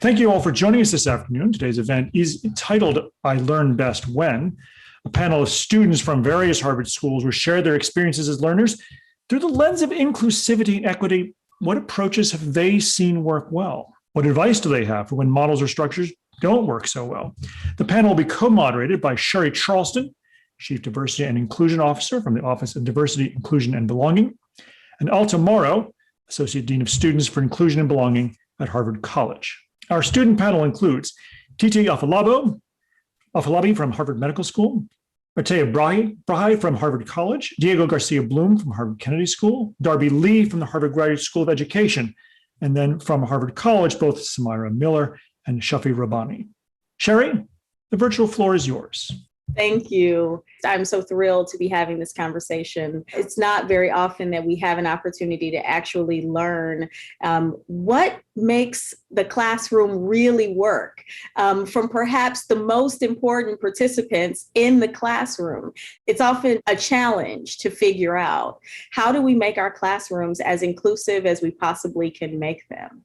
Thank you all for joining us this afternoon. Today's event is entitled I Learn Best When. A panel of students from various Harvard schools will share their experiences as learners through the lens of inclusivity and equity. What approaches have they seen work well? What advice do they have for when models or structures don't work so well? The panel will be co-moderated by Sherri Charleston, Chief Diversity and Inclusion Officer from the Office of Diversity, Inclusion, and Belonging, and Alta Mauro, Associate Dean of Students for Inclusion and Belonging at Harvard College. Our student panel includes Titi Afalabi from Harvard Medical School, Artea Brahe from Harvard College, Diego Garcia Bloom from Harvard Kennedy School, Darby Lee from the Harvard Graduate School of Education, and then from Harvard College, both Samira Miller and Shafi Rabbani. Sherri, the virtual floor is yours. Thank you. I'm so thrilled to be having this conversation. It's not very often that we have an opportunity to actually learn what makes the classroom really work from perhaps the most important participants in the classroom. It's often a challenge to figure out how do we make our classrooms as inclusive as we possibly can make them.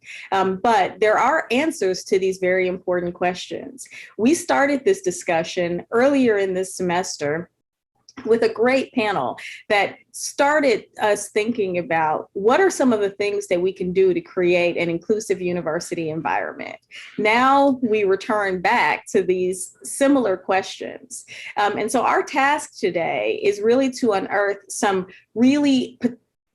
But there are answers to these very important questions. We started this discussion earlier in this semester with a great panel that started us thinking about what are some of the things that we can do to create an inclusive university environment. Now we return back to these similar questions. And so our task today is really to unearth some really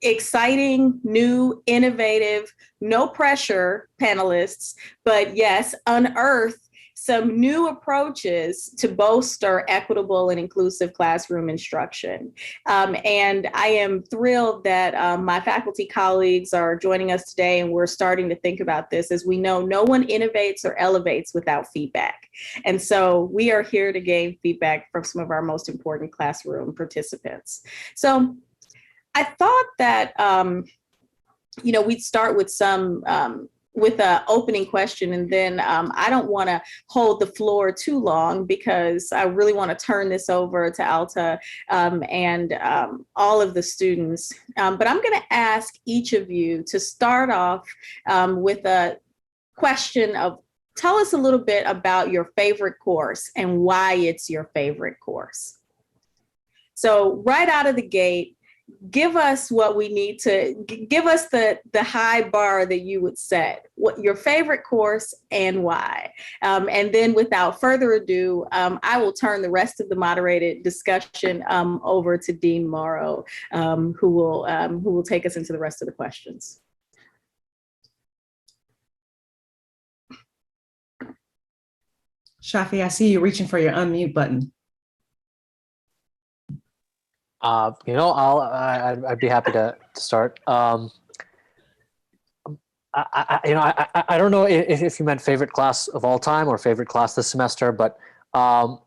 exciting, new, innovative, no pressure panelists, but yes, unearth some new approaches to bolster equitable and inclusive classroom instruction. And I am thrilled that my faculty colleagues are joining us today, and we're starting to think about this. As we know, no one innovates or elevates without feedback. And so we are here to gain feedback from some of our most important classroom participants. So I thought that, we'd start with with an opening question, and then I don't want to hold the floor too long because I really want to turn this over to Alta and all of the students. But I'm going to ask each of you to start off with a question of, tell us a little bit about your favorite course and why it's your favorite course. So right out of the gate, give us what we need to give us the high bar that you would set, what your favorite course and why. And then without further ado, I will turn the rest of the moderated discussion over to Dean Mauro, who will take us into the rest of the questions. Shafi, I see you reaching for your unmute button. I'd be happy to start. I don't know if you meant favorite class of all time or favorite class this semester, but I'll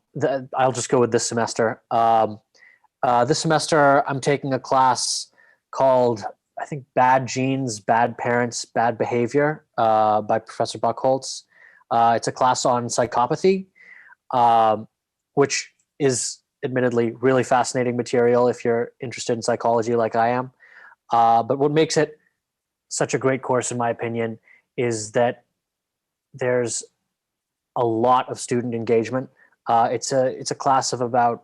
just go with this semester. This semester, I'm taking a class called, I think, Bad Genes, Bad Parents, Bad Behavior by Professor Buchholz. It's a class on psychopathy, which is admittedly really fascinating material if you're interested in psychology like I am. But what makes it such a great course, in my opinion, is that there's a lot of student engagement. It's a class of about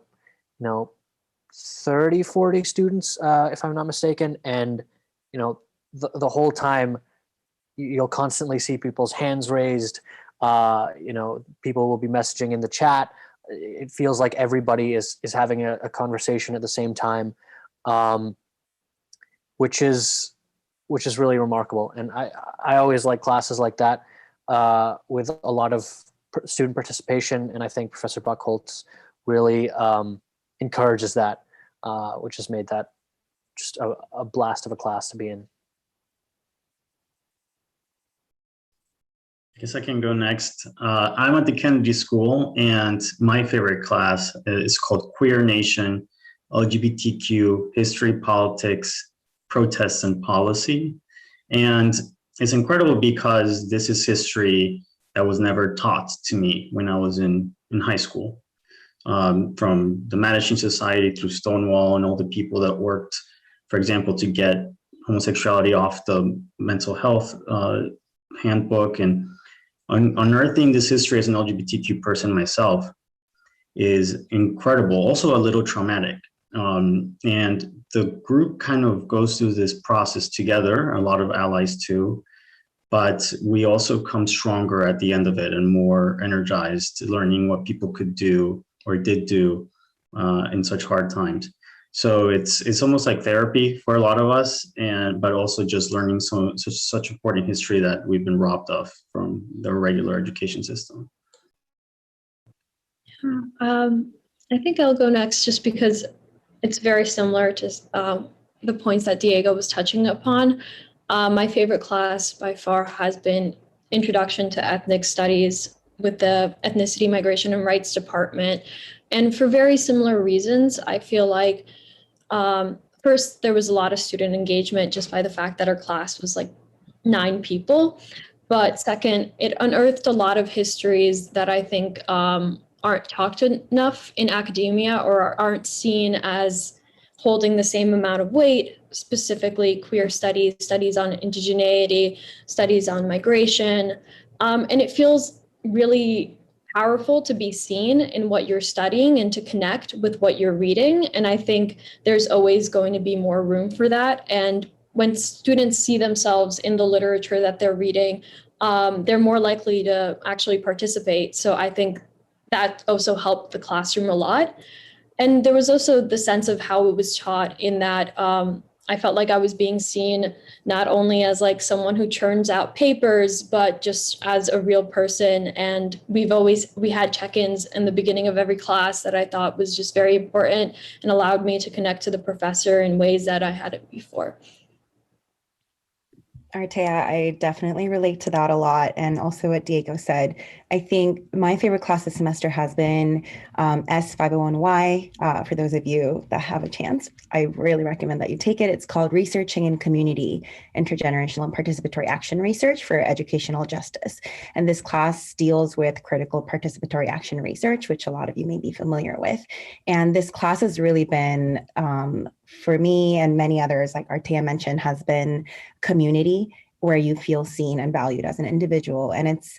30, 40 students, if I'm not mistaken. And the whole time you'll constantly see people's hands raised. People will be messaging in the chat. It feels like everybody is having a conversation at the same time, which is really remarkable. And I always like classes like that with a lot of student participation. And I think Professor Buchholz really encourages that, which has made that just a blast of a class to be in. I guess I can go next. I'm at the Kennedy School, and my favorite class is called Queer Nation, LGBTQ, History, Politics, Protests, and Policy. And it's incredible because this is history that was never taught to me when I was in high school. From the Mattachine Society through Stonewall and all the people that worked, for example, to get homosexuality off the mental health handbook, and Unearthing this history as an LGBTQ person myself is incredible, also a little traumatic. And the group kind of goes through this process together, a lot of allies too, but we also come stronger at the end of it and more energized, learning what people could do or did do in such hard times. So it's almost like therapy for a lot of us, but also just learning such important history that we've been robbed of from the regular education system. I think I'll go next just because it's very similar to the points that Diego was touching upon. My favorite class by far has been Introduction to Ethnic Studies with the Ethnicity, Migration, and Rights Department. And for very similar reasons, I feel like first, there was a lot of student engagement just by the fact that our class was like 9 people. But second, it unearthed a lot of histories that I think aren't talked enough in academia or aren't seen as holding the same amount of weight, specifically queer studies, studies on indigeneity, studies on migration. And it feels really powerful to be seen in what you're studying and to connect with what you're reading. And I think there's always going to be more room for that. And when students see themselves in the literature that they're reading, they're more likely to actually participate. So I think that also helped the classroom a lot. And there was also the sense of how it was taught in that I felt like I was being seen not only as like someone who churns out papers, but just as a real person. And we had check-ins in the beginning of every class that I thought was just very important and allowed me to connect to the professor in ways that I hadn't before. Artea, I definitely relate to that a lot. And also what Diego said, I think my favorite class this semester has been S501Y. For those of you that have a chance, I really recommend that you take it. It's called Researching in Community, Intergenerational and Participatory Action Research for Educational Justice. And this class deals with critical participatory action research, which a lot of you may be familiar with. And this class has really been, for me and many others, like Artea mentioned, has been community where you feel seen and valued as an individual. And it's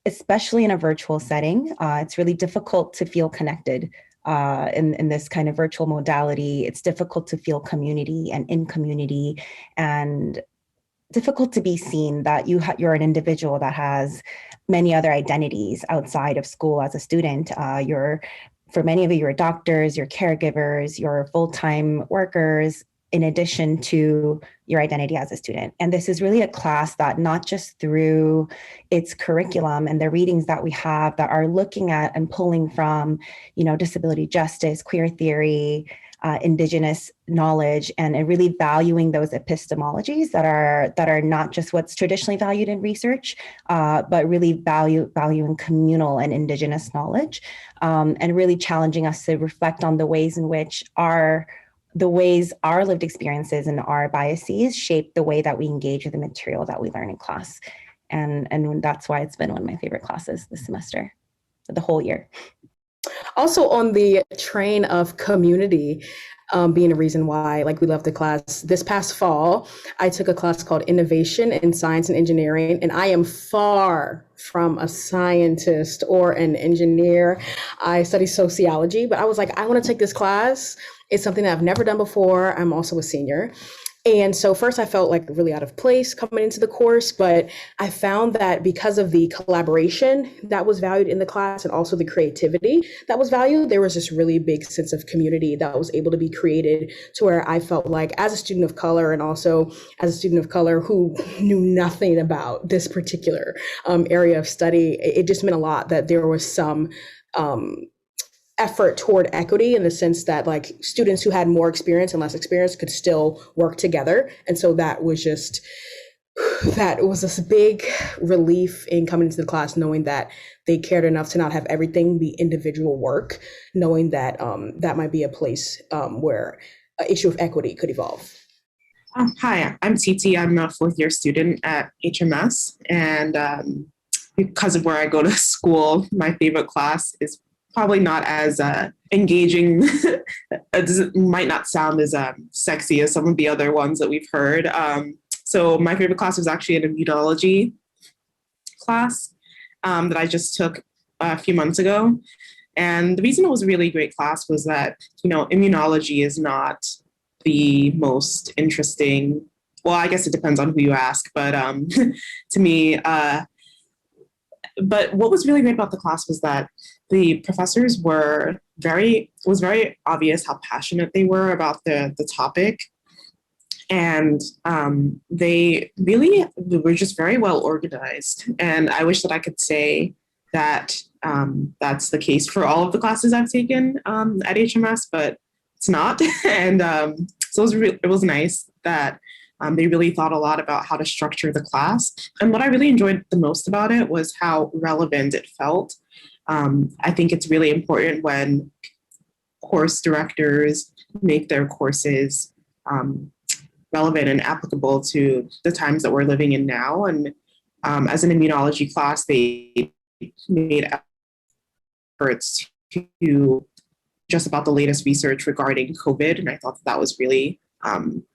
especially in a virtual setting, it's really difficult to feel connected in this kind of virtual modality. It's difficult to feel community and in community, and difficult to be seen that you're an individual that has many other identities outside of school as a student. For many of you, you're doctors, you're caregivers, you're full-time workers, in addition to your identity as a student. And this is really a class that not just through its curriculum and the readings that we have that are looking at and pulling from, disability justice, queer theory, Indigenous knowledge, and really valuing those epistemologies that are not just what's traditionally valued in research, but really valuing communal and Indigenous knowledge, and really challenging us to reflect on the ways in which our lived experiences and our biases shape the way that we engage with the material that we learn in class. And that's why it's been one of my favorite classes this semester, the whole year. Also on the train of community being a reason why we love the class, this past fall, I took a class called Innovation in Science and Engineering, and I am far from a scientist or an engineer. I study sociology, but I was like, I want to take this class. It's something that I've never done before. I'm also a senior. And so first I felt really out of place coming into the course, but I found that because of the collaboration that was valued in the class and also the creativity that was valued, there was this really big sense of community that was able to be created, to where I felt like, as a student of color and also as a student of color who knew nothing about this particular area of study, it just meant a lot that there was some effort toward equity, in the sense that students who had more experience and less experience could still work together. And so that was this big relief in coming into the class, knowing that they cared enough to not have everything be individual work, knowing that that might be a place where an issue of equity could evolve. Hi, I'm Titi. I'm a 4th year student at HMS. And because of where I go to school, my favorite class is probably not as engaging. It might not sound as sexy as some of the other ones that we've heard. So my favorite class was actually an immunology class. that I just took a few months ago. And the reason it was a really great class was that, immunology is not the most interesting. Well, I guess it depends on who you ask, but to me, but what was really great about the class was that the professors it was very obvious how passionate they were about the topic. And they really were just very well organized. And I wish that I could say that that's the case for all of the classes I've taken at HMS, but it's not. And so it was nice that they really thought a lot about how to structure the class. And what I really enjoyed the most about it was how relevant it felt. I think it's really important when course directors make their courses relevant and applicable to the times that we're living in now. And as an immunology class, they made efforts to just about the latest research regarding COVID. And I thought that was really,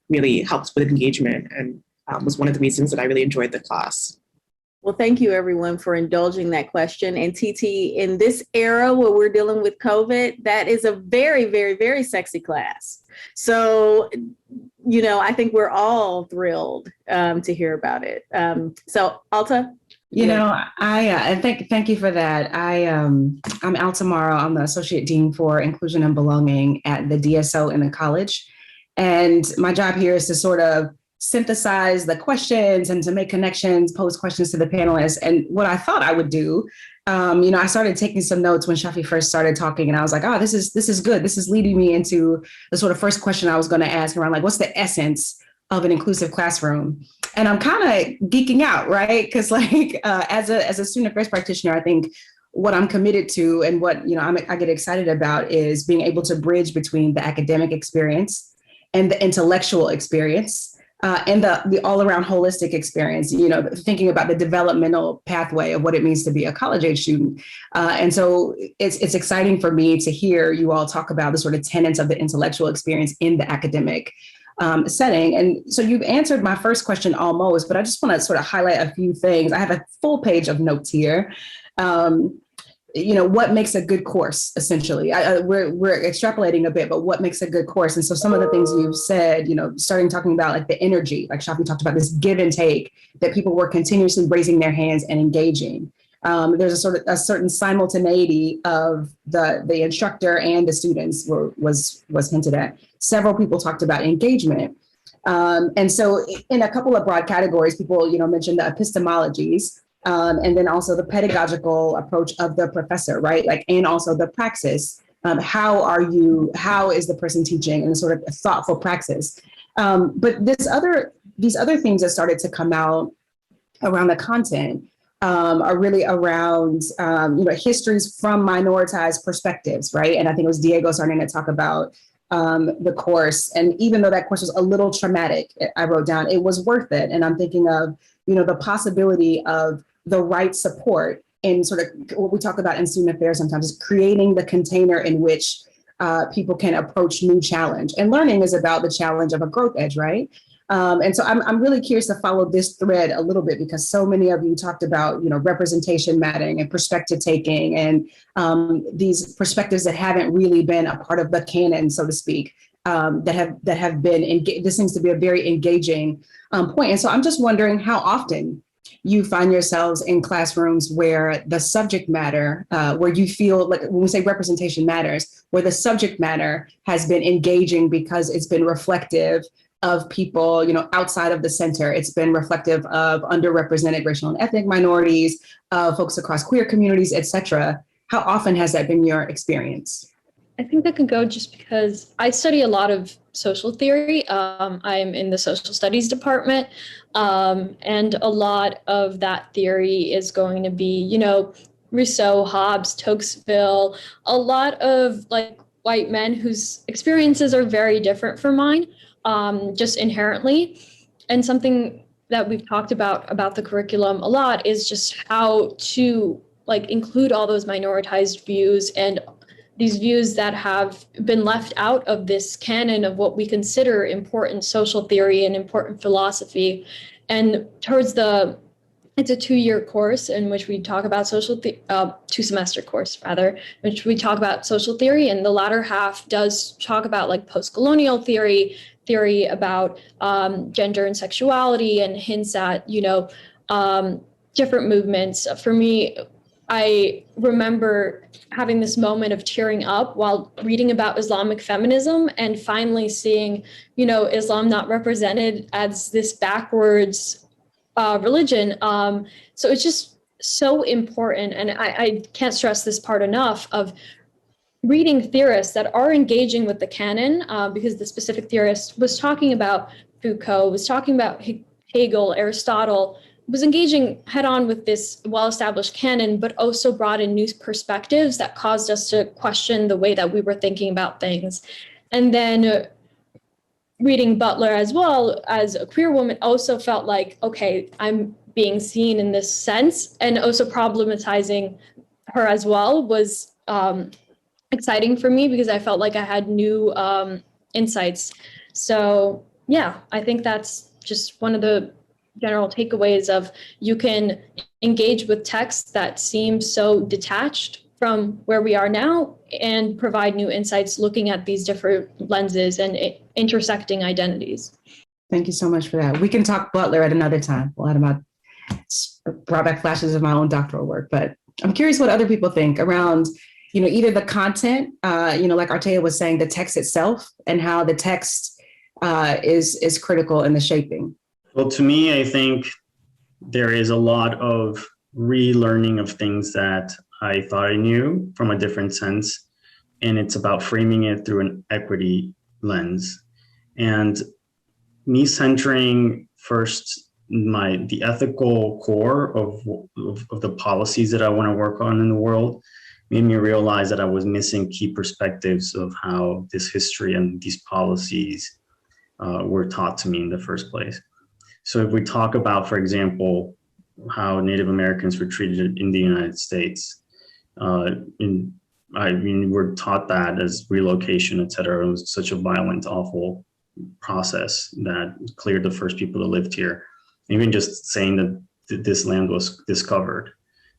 really helped with engagement and was one of the reasons that I really enjoyed the class. Well, thank you everyone for indulging that question. And TT, in this era where we're dealing with COVID, that is a very, very, very sexy class. So, I think we're all thrilled to hear about it. So Alta? I thank you for that. I'm Alta Mauro. I'm the Associate Dean for Inclusion and Belonging at the DSO in the college. And my job here is to sort of synthesize the questions and to make connections, pose questions to the panelists. And what I thought I would do, I started taking some notes when Shafi first started talking, and I was like, oh, this is good. This is leading me into the sort of first question I was going to ask around, like, what's the essence of an inclusive classroom? And I'm kind of geeking out, right? Because as a student affairs practitioner, I think what I'm committed to and what I get excited about is being able to bridge between the academic experience and the intellectual experience. And the all-around holistic experience, thinking about the developmental pathway of what it means to be a college-age student. And so it's exciting for me to hear you all talk about the sort of tenets of the intellectual experience in the academic setting. And so you've answered my first question almost, but I just want to sort of highlight a few things. I have a full page of notes here. What makes a good course, essentially. We're extrapolating a bit, but what makes a good course? And so some of the things you've said, starting talking about like the energy, like Shafi talked about, this give and take, that people were continuously raising their hands and engaging. There's a certain simultaneity of the instructor and the students was hinted at. Several people talked about engagement. And so in a couple of broad categories, people, mentioned the epistemologies, and then also the pedagogical approach of the professor, right? And also the praxis. How is the person teaching, and sort of a thoughtful praxis. But these other themes that started to come out around the content are really around, histories from minoritized perspectives, right? And I think it was Diego starting to talk about the course. And even though that course was a little traumatic, I wrote down, it was worth it. And I'm thinking of, the possibility of the right support in sort of what we talk about in student affairs sometimes is creating the container in which people can approach new challenge. And learning is about the challenge of a growth edge, right? And so I'm really curious to follow this thread a little bit, because so many of you talked about, representation mattering and perspective taking, and these perspectives that haven't really been a part of the canon, so to speak, that have been, this seems to be a very engaging point. And so I'm just wondering how often you find yourselves in classrooms where the subject matter, where you feel like, when we say representation matters, where the subject matter has been engaging because it's been reflective of people, outside of the center. It's been reflective of underrepresented racial and ethnic minorities, folks across queer communities, et cetera. How often has that been your experience? I think that could go just because I study a lot of social theory. I'm in the social studies department, and a lot of that theory is going to be, Rousseau, Hobbes, Tocqueville, a lot of white men whose experiences are very different from mine, just inherently. And something that we've talked about the curriculum a lot is just how to include all those minoritized views and these views that have been left out of this canon of what we consider important social theory and important philosophy. And towards the it's a 2-year course in which we talk about 2-semester course rather, which we talk about social theory, and the latter half does talk about like post-colonial theory about gender and sexuality, and hints at, different movements. For me, I remember having this moment of tearing up while reading about Islamic feminism and finally seeing, Islam not represented as this backwards religion. So it's just so important. And I can't stress this part enough of reading theorists that are engaging with the canon, because the specific theorist was talking about Foucault, was talking about Hegel, Aristotle, was engaging head on with this well-established canon, but also brought in new perspectives that caused us to question the way that we were thinking about things. And then reading Butler as well as a queer woman also felt like, okay, I'm being seen in this sense, and also problematizing her as well was exciting for me because I felt like I had new insights. So yeah, I think that's just one of the general takeaways of you can engage with texts that seem so detached from where we are now and provide new insights looking at these different lenses and intersecting identities. Thank you so much for that. We can talk Butler at another time. A lot of my brought back flashes of my own doctoral work, but I'm curious what other people think around, either the content, like Artea was saying, the text itself and how the text is critical in the shaping. Well, to me, I think there is a lot of relearning of things that I thought I knew from a different sense. And it's about framing it through an equity lens. And me centering first the ethical core of the policies that I want to work on in the world made me realize that I was missing key perspectives of how this history and these policies were taught to me in the first place. So if we talk about, for example, how Native Americans were treated in the United States, we're taught that as relocation, et cetera. It was such a violent, awful process that cleared the first people that lived here. Even just saying that this land was discovered,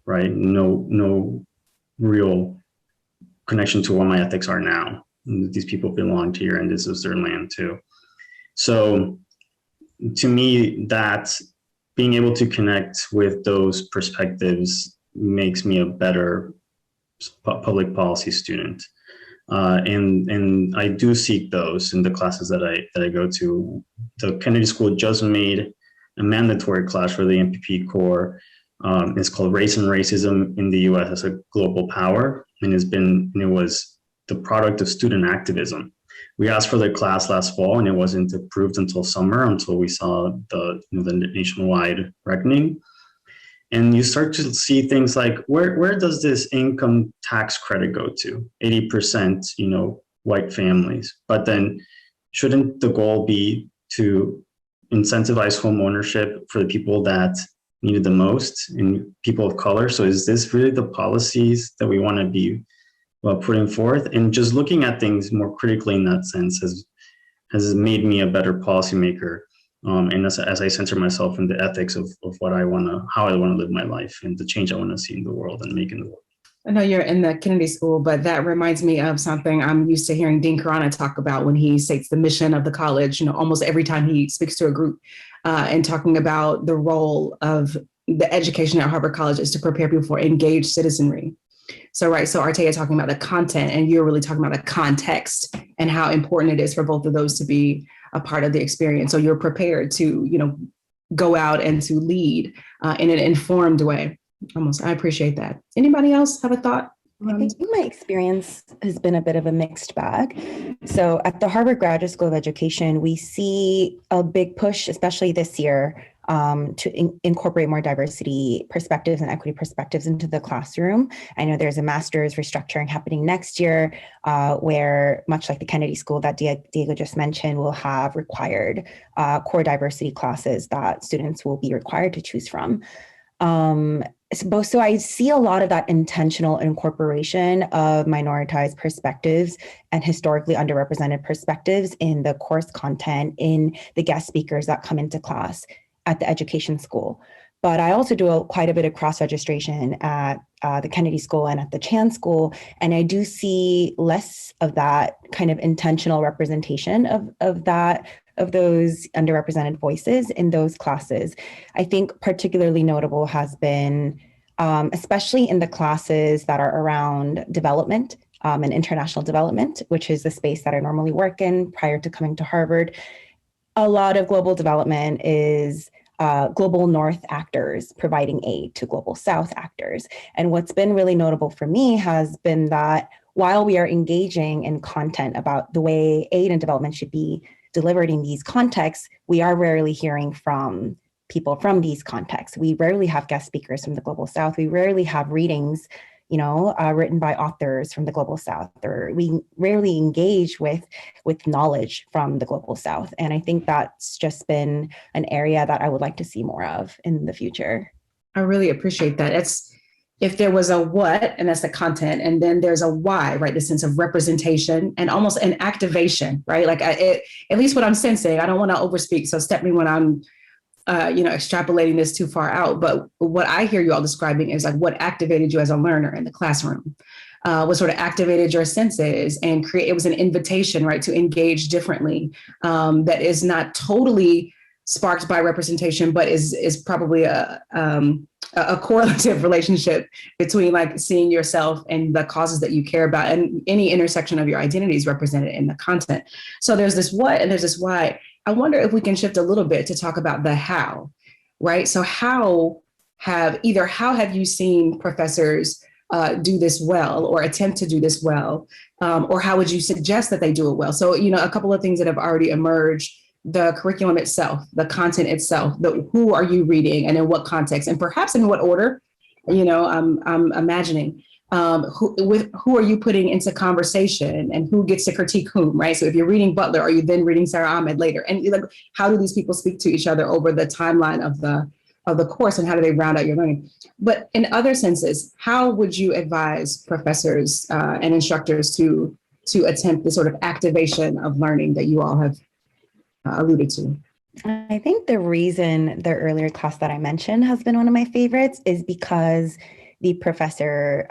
right? No real connection to what my ethics are now. These people belonged here and this is their land too. So to me, that being able to connect with those perspectives makes me a better public policy student. And I do seek those in the classes that I go to. The Kennedy School just made a mandatory class for the MPP core. It's called Race and Racism in the US as a Global Power. And it was the product of student activism. We asked for the class last fall and it wasn't approved until summer, until we saw the nationwide reckoning. And you start to see things like, where does this income tax credit go to? 80%, white families. But then shouldn't the goal be to incentivize home ownership for the people that need it the most and people of color? So is this really the policies that we want to be putting forth? And just looking at things more critically in that sense has made me a better policymaker. And as I center myself in the ethics of how I want to live my life and the change I want to see in the world and make in the world. I know you're in the Kennedy School, but that reminds me of something I'm used to hearing Dean Karana talk about when he states the mission of the college, almost every time he speaks to a group, and talking about the role of the education at Harvard College is to prepare people for engaged citizenry. So Artea talking about the content, and you're really talking about the context and how important it is for both of those to be a part of the experience. So you're prepared to, go out and to lead in an informed way. I appreciate that. Anybody else have a thought? I think my experience has been a bit of a mixed bag. So at the Harvard Graduate School of Education, we see a big push, especially this year, to incorporate more diversity perspectives and equity perspectives into the classroom. I know there's a master's restructuring happening next year, where much like the Kennedy School that Diego just mentioned, will have required core diversity classes that students will be required to choose from. So I see a lot of that intentional incorporation of minoritized perspectives and historically underrepresented perspectives in the course content, in the guest speakers that come into class at the education school. But I also do quite a bit of cross-registration at the Kennedy School and at the Chan School. And I do see less of that kind of intentional representation of those underrepresented voices in those classes. I think particularly notable has been, especially in the classes that are around development and international development, which is the space that I normally work in prior to coming to Harvard. A lot of global development is global North actors providing aid to global South actors. And what's been really notable for me has been that while we are engaging in content about the way aid and development should be delivered in these contexts, we are rarely hearing from people from these contexts. We rarely have guest speakers from the global South. We rarely have readings, written by authors from the global South, or we rarely engage with knowledge from the global South. And I think that's just been an area that I would like to see more of in the future. I really appreciate that. If there was a what, and that's the content, and then there's a why, right? The sense of representation and almost an activation, right? Like at least what I'm sensing, I don't want to overspeak, so step me when I'm extrapolating this too far out. But what I hear you all describing is like what activated you as a learner in the classroom, what sort of activated your senses and it was an invitation, right, to engage differently, that is not totally sparked by representation, but is probably a correlative relationship between like seeing yourself and the causes that you care about, and any intersection of your identity is represented in the content. So there's this what and there's this why. I wonder if we can shift a little bit to talk about the how, right? So how have you seen professors do this well or attempt to do this well, or how would you suggest that they do it well? So, a couple of things that have already emerged: the curriculum itself, the content itself, who are you reading and in what context, and perhaps in what order, I'm imagining. Who are you putting into conversation and who gets to critique whom, right? So if you're reading Butler, are you then reading Sarah Ahmed later? And like, how do these people speak to each other over the timeline of the course, and how do they round out your learning? But in other senses, how would you advise professors and instructors to attempt the sort of activation of learning that you all have alluded to? I think the reason the earlier class that I mentioned has been one of my favorites is because the professor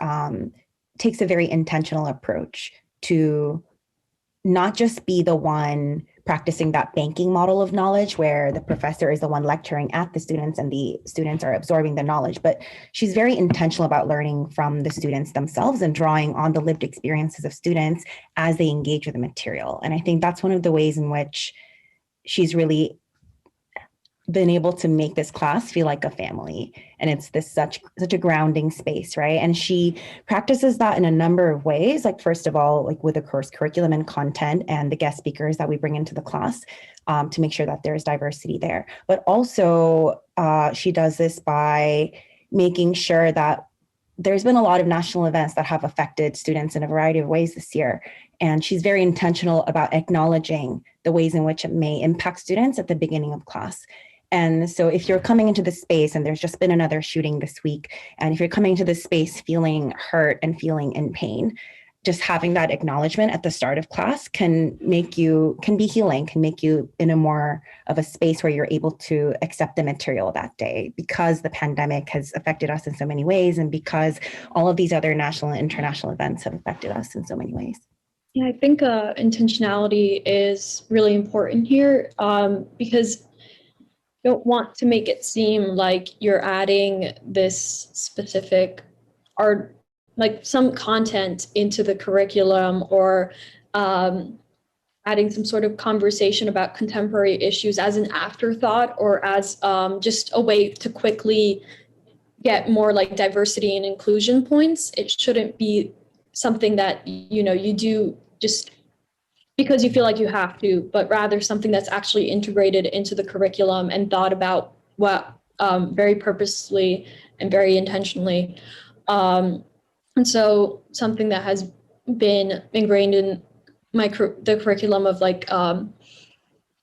takes a very intentional approach to not just be the one practicing that banking model of knowledge where the professor is the one lecturing at the students and the students are absorbing the knowledge, but she's very intentional about learning from the students themselves and drawing on the lived experiences of students as they engage with the material. And I think that's one of the ways in which she's really been able to make this class feel like a family. And it's such a grounding space, right? And she practices that in a number of ways. Like, first of all, like with the course curriculum and content and the guest speakers that we bring into the class to make sure that there's diversity there. But also she does this by making sure that there's been a lot of national events that have affected students in a variety of ways this year. And she's very intentional about acknowledging the ways in which it may impact students at the beginning of class. And so if you're coming into this space and there's just been another shooting this week, and if you're coming to this space feeling hurt and feeling in pain, just having that acknowledgement at the start of class can be healing, can make you in a more of a space where you're able to accept the material that day, because the pandemic has affected us in so many ways, and because all of these other national and international events have affected us in so many ways. Yeah, I think intentionality is really important here because you don't want to make it seem like you're adding this specific art, like some content into the curriculum, or adding some sort of conversation about contemporary issues as an afterthought, or as just a way to quickly get more like diversity and inclusion points. It shouldn't be something that, you do just because you feel like you have to, but rather something that's actually integrated into the curriculum and thought about very purposely and very intentionally. And so something that has been ingrained in the curriculum of like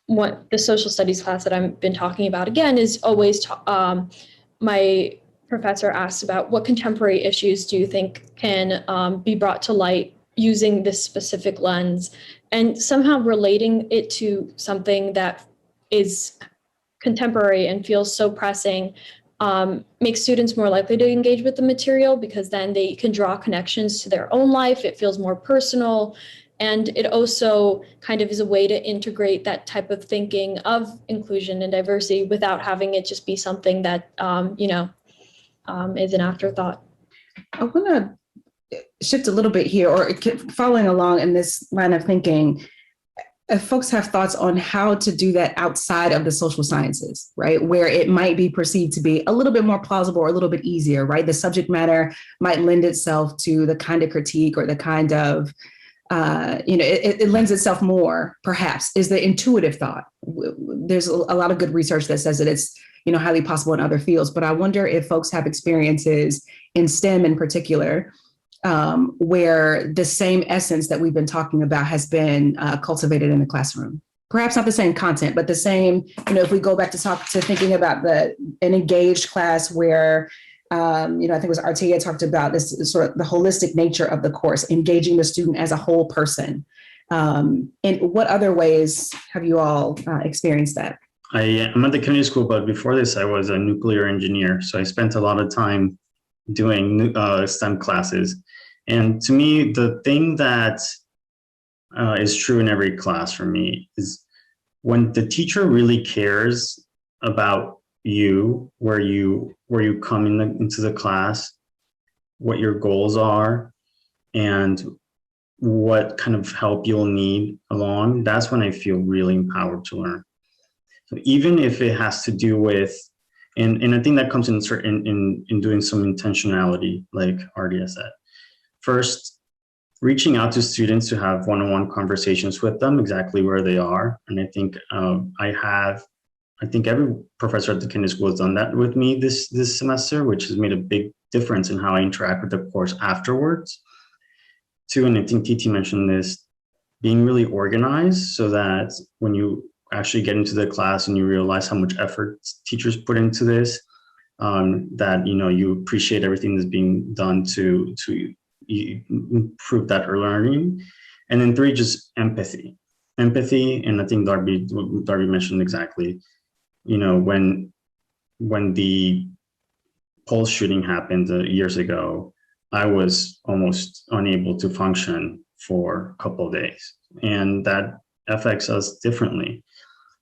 what the social studies class that I've been talking about again is always my professor asks about what contemporary issues do you think can be brought to light using this specific lens, and somehow relating it to something that is contemporary and feels so pressing makes students more likely to engage with the material because then they can draw connections to their own life. It feels more personal. And it also kind of is a way to integrate that type of thinking of inclusion and diversity without having it just be something that, is an afterthought. I want to shift a little bit here, or following along in this line of thinking. If folks have thoughts on how to do that outside of the social sciences, right, where it might be perceived to be a little bit more plausible or a little bit easier, right? The subject matter might lend itself to the kind of critique or the kind of, it lends itself more, perhaps, is the intuitive thought. There's a lot of good research that says that it's, highly possible in other fields, but I wonder if folks have experiences in STEM in particular, where the same essence that we've been talking about has been cultivated in the classroom. Perhaps not the same content, but the same, if we go back to thinking about an engaged class where, I think it was Artia talked about this sort of the holistic nature of the course, engaging the student as a whole person. In what other ways have you all experienced that? I'm at the Kennedy School, but before this, I was a nuclear engineer. So I spent a lot of time doing STEM classes. And to me, the thing that is true in every class for me is when the teacher really cares about you, where you come into the class, what your goals are, and what kind of help you'll need along, that's when I feel really empowered to learn. So even if it has to do with, and I think that comes in doing some intentionality, like Ardia said. First, reaching out to students to have one-on-one conversations with them exactly where they are. And I think I think every professor at the Kennedy School has done that with me this semester, which has made a big difference in how I interact with the course afterwards. Two, and I think TT mentioned this, being really organized so that when you actually get into the class and you realize how much effort teachers put into this, that you appreciate everything that's being done to improve that learning. And then three, just empathy, and I think Darby mentioned exactly, when the Pulse shooting happened years ago, I was almost unable to function for a couple of days, and that affects us differently.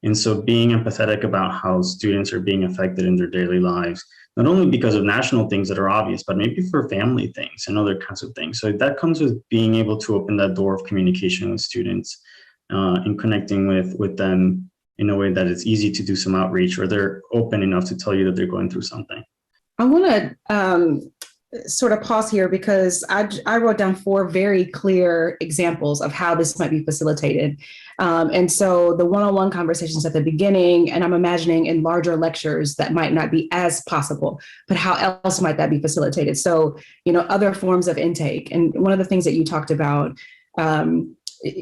And so being empathetic about how students are being affected in their daily lives, not only because of national things that are obvious, but maybe for family things and other kinds of things. So that comes with being able to open that door of communication with students and connecting with them in a way that it's easy to do some outreach, or they're open enough to tell you that they're going through something. I want to sort of pause here because I wrote down 4 very clear examples of how this might be facilitated. And so the one-on-one conversations at the beginning, and I'm imagining in larger lectures that might not be as possible, but how else might that be facilitated? So, other forms of intake. And one of the things that you talked about,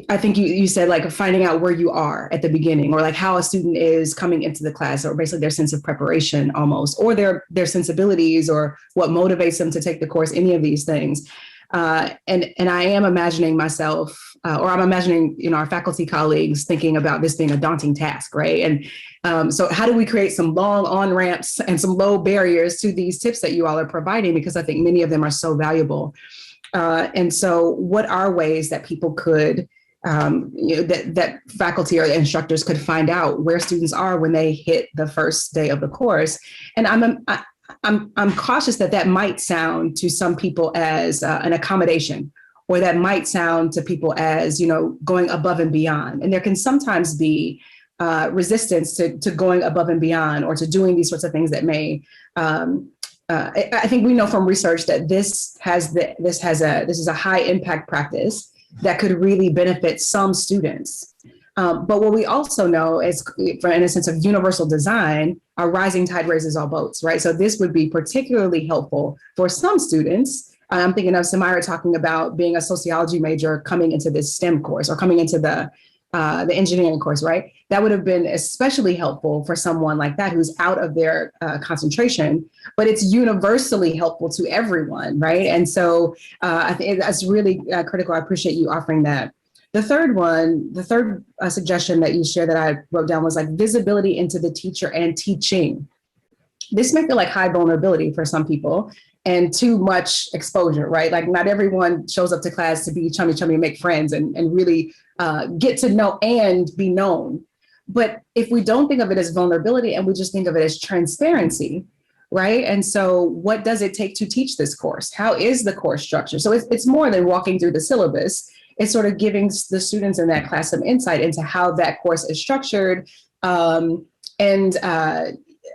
I think you said like finding out where you are at the beginning, or like how a student is coming into the class, or basically their sense of preparation almost, or their sensibilities, or what motivates them to take the course, any of these things. And I am imagining myself, or I'm imagining, our faculty colleagues thinking about this being a daunting task, right? And so how do we create some long on-ramps and some low barriers to these tips that you all are providing? Because I think many of them are so valuable. And so what are ways that people could, that faculty or instructors could find out where students are when they hit the first day of the course? And I'm cautious that might sound to some people as an accommodation, or that might sound to people as, going above and beyond. And there can sometimes be resistance to going above and beyond, or to doing these sorts of things that may, I think we know from research that this is a high impact practice that could really benefit some students. But what we also know is, in a sense of universal design, a rising tide raises all boats, right? So this would be particularly helpful for some students. I'm thinking of Samira talking about being a sociology major coming into this STEM course, or coming into the engineering course, right? That would have been especially helpful for someone like that who's out of their concentration, but it's universally helpful to everyone, right? And so I think that's really critical. I appreciate you offering that. The third suggestion that you shared that I wrote down was like visibility into the teacher and teaching. this may feel like high vulnerability for some people and too much exposure, right? Like not everyone shows up to class to be chummy and make friends and really get to know and be known. But if we don't think of it as vulnerability and we just think of it as transparency, right? And so what does it take to teach this course? How is the course structured? So it's more than walking through the syllabus. It's sort of giving the students in that class some insight into how that course is structured, and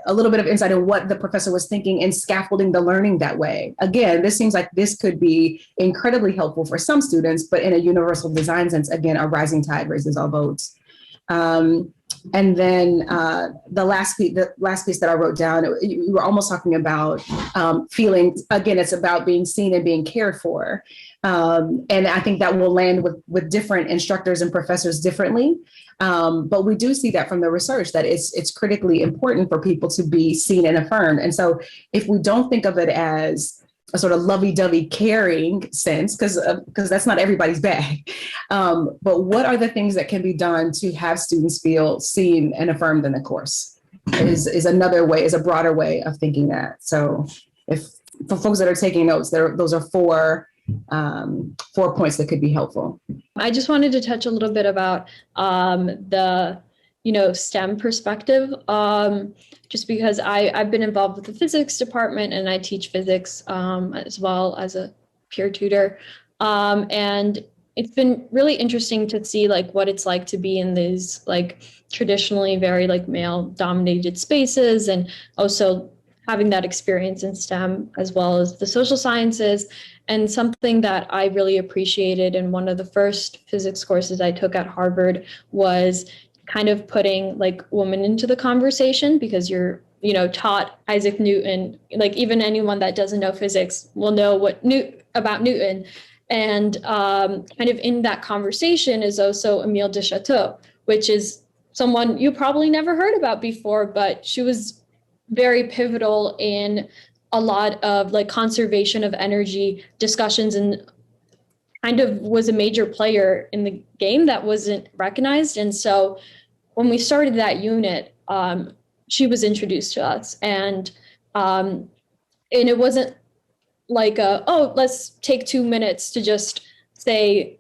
a little bit of insight on what the professor was thinking and scaffolding the learning that way. Again, this seems like this could be incredibly helpful for some students, but in a universal design sense, again, a rising tide raises all boats. And then the last piece that I wrote down, you were almost talking about feelings. Again, it's about being seen and being cared for. And I think that will land with different instructors and professors differently. But we do see that from the research that it's critically important for people to be seen and affirmed. And so if we don't think of it as a sort of lovey-dovey caring sense, because that's not everybody's bag. But what are the things that can be done to have students feel seen and affirmed in the course is another way, is a broader way of thinking that. So if for folks that are taking notes, those are four points that could be helpful. I just wanted to touch a little bit about the STEM perspective, just because I've been involved with the physics department and I teach physics as well as a peer tutor. And it's been really interesting to see like what it's like to be in these like traditionally very like male dominated spaces, and also having that experience in STEM as well as the social sciences. And something that I really appreciated in one of the first physics courses I took at Harvard was kind of putting like women into the conversation, because you're, taught Isaac Newton, like even anyone that doesn't know physics will know about Newton. And kind of in that conversation is also Emile de Chateau, which is someone you probably never heard about before, but she was very pivotal in a lot of like conservation of energy discussions, and kind of was a major player in the game that wasn't recognized. And so when we started that unit, she was introduced to us, and it wasn't like let's take 2 minutes to just say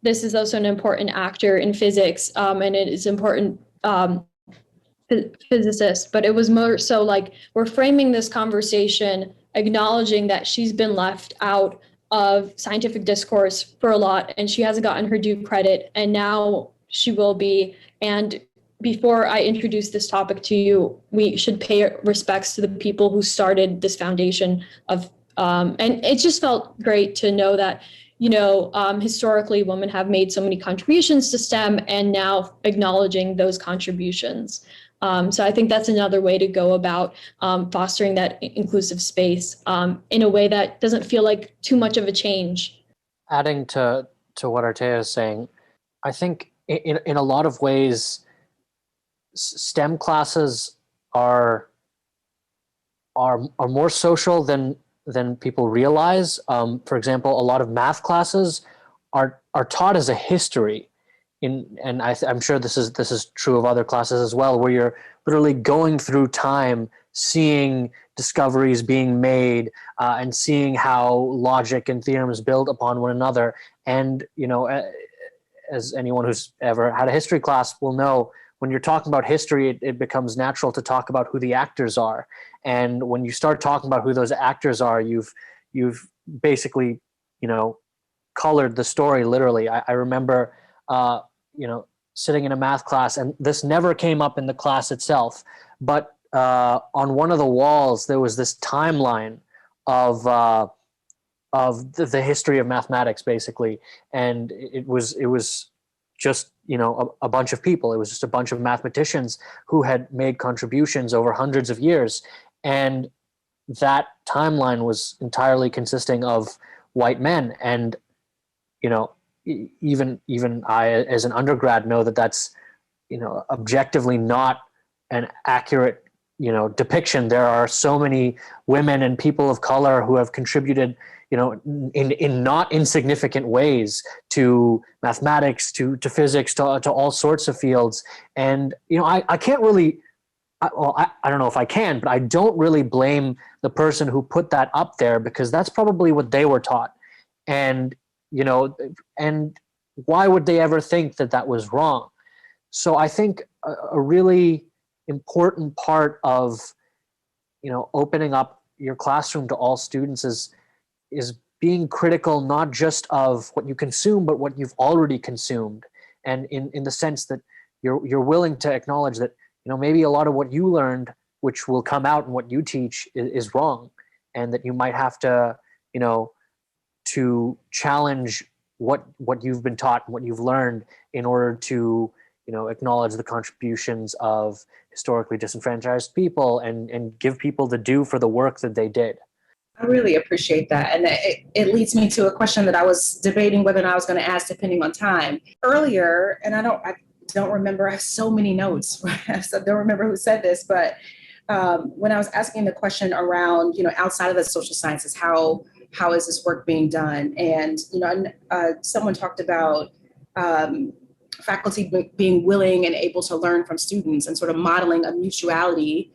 this is also an important actor in physics, and it is important physicist, but it was more so like we're framing this conversation acknowledging that she's been left out of scientific discourse for a lot, and she hasn't gotten her due credit, and now she will be. And before I introduce this topic to you, we should pay respects to the people who started this foundation of and it just felt great to know that historically women have made so many contributions to STEM, and now acknowledging those contributions. So I think that's another way to go about fostering that inclusive space in a way that doesn't feel like too much of a change. Adding to what Artea is saying, I think in a lot of ways, STEM classes are more social than people realize. For example, a lot of math classes are taught as a history. And I'm sure this is true of other classes as well, where you're literally going through time, seeing discoveries being made, and seeing how logic and theorems build upon one another. And as anyone who's ever had a history class will know, when you're talking about history, it becomes natural to talk about who the actors are. And when you start talking about who those actors are, you've basically colored the story literally. I remember sitting in a math class, and this never came up in the class itself, but on one of the walls there was this timeline of the history of mathematics, basically, and it was just a bunch of people. It was just a bunch of mathematicians who had made contributions over hundreds of years, and that timeline was entirely consisting of white men. And even I, as an undergrad, know that that's objectively not an accurate depiction. There are so many women and people of color who have contributed in not insignificant ways to mathematics, to physics, to all sorts of fields. And I can't really I don't know if I can, but I don't really blame the person who put that up there, because that's probably what they were taught. And, and why would they ever think that that was wrong? So I think a really important part of, opening up your classroom to all students is being critical, not just of what you consume, but what you've already consumed. And in the sense that you're willing to acknowledge that, maybe a lot of what you learned, which will come out in what you teach, is wrong. And that you might have to, to challenge what you've been taught and what you've learned in order to, acknowledge the contributions of historically disenfranchised people and give people the due for the work that they did. I really appreciate that. And it leads me to a question that I was debating whether or not I was going to ask depending on time. Earlier, and I don't remember, I have so many notes, right? So I don't remember who said this, but when I was asking the question around, outside of the social sciences, how is this work being done? And, someone talked about faculty being willing and able to learn from students and sort of modeling a mutuality,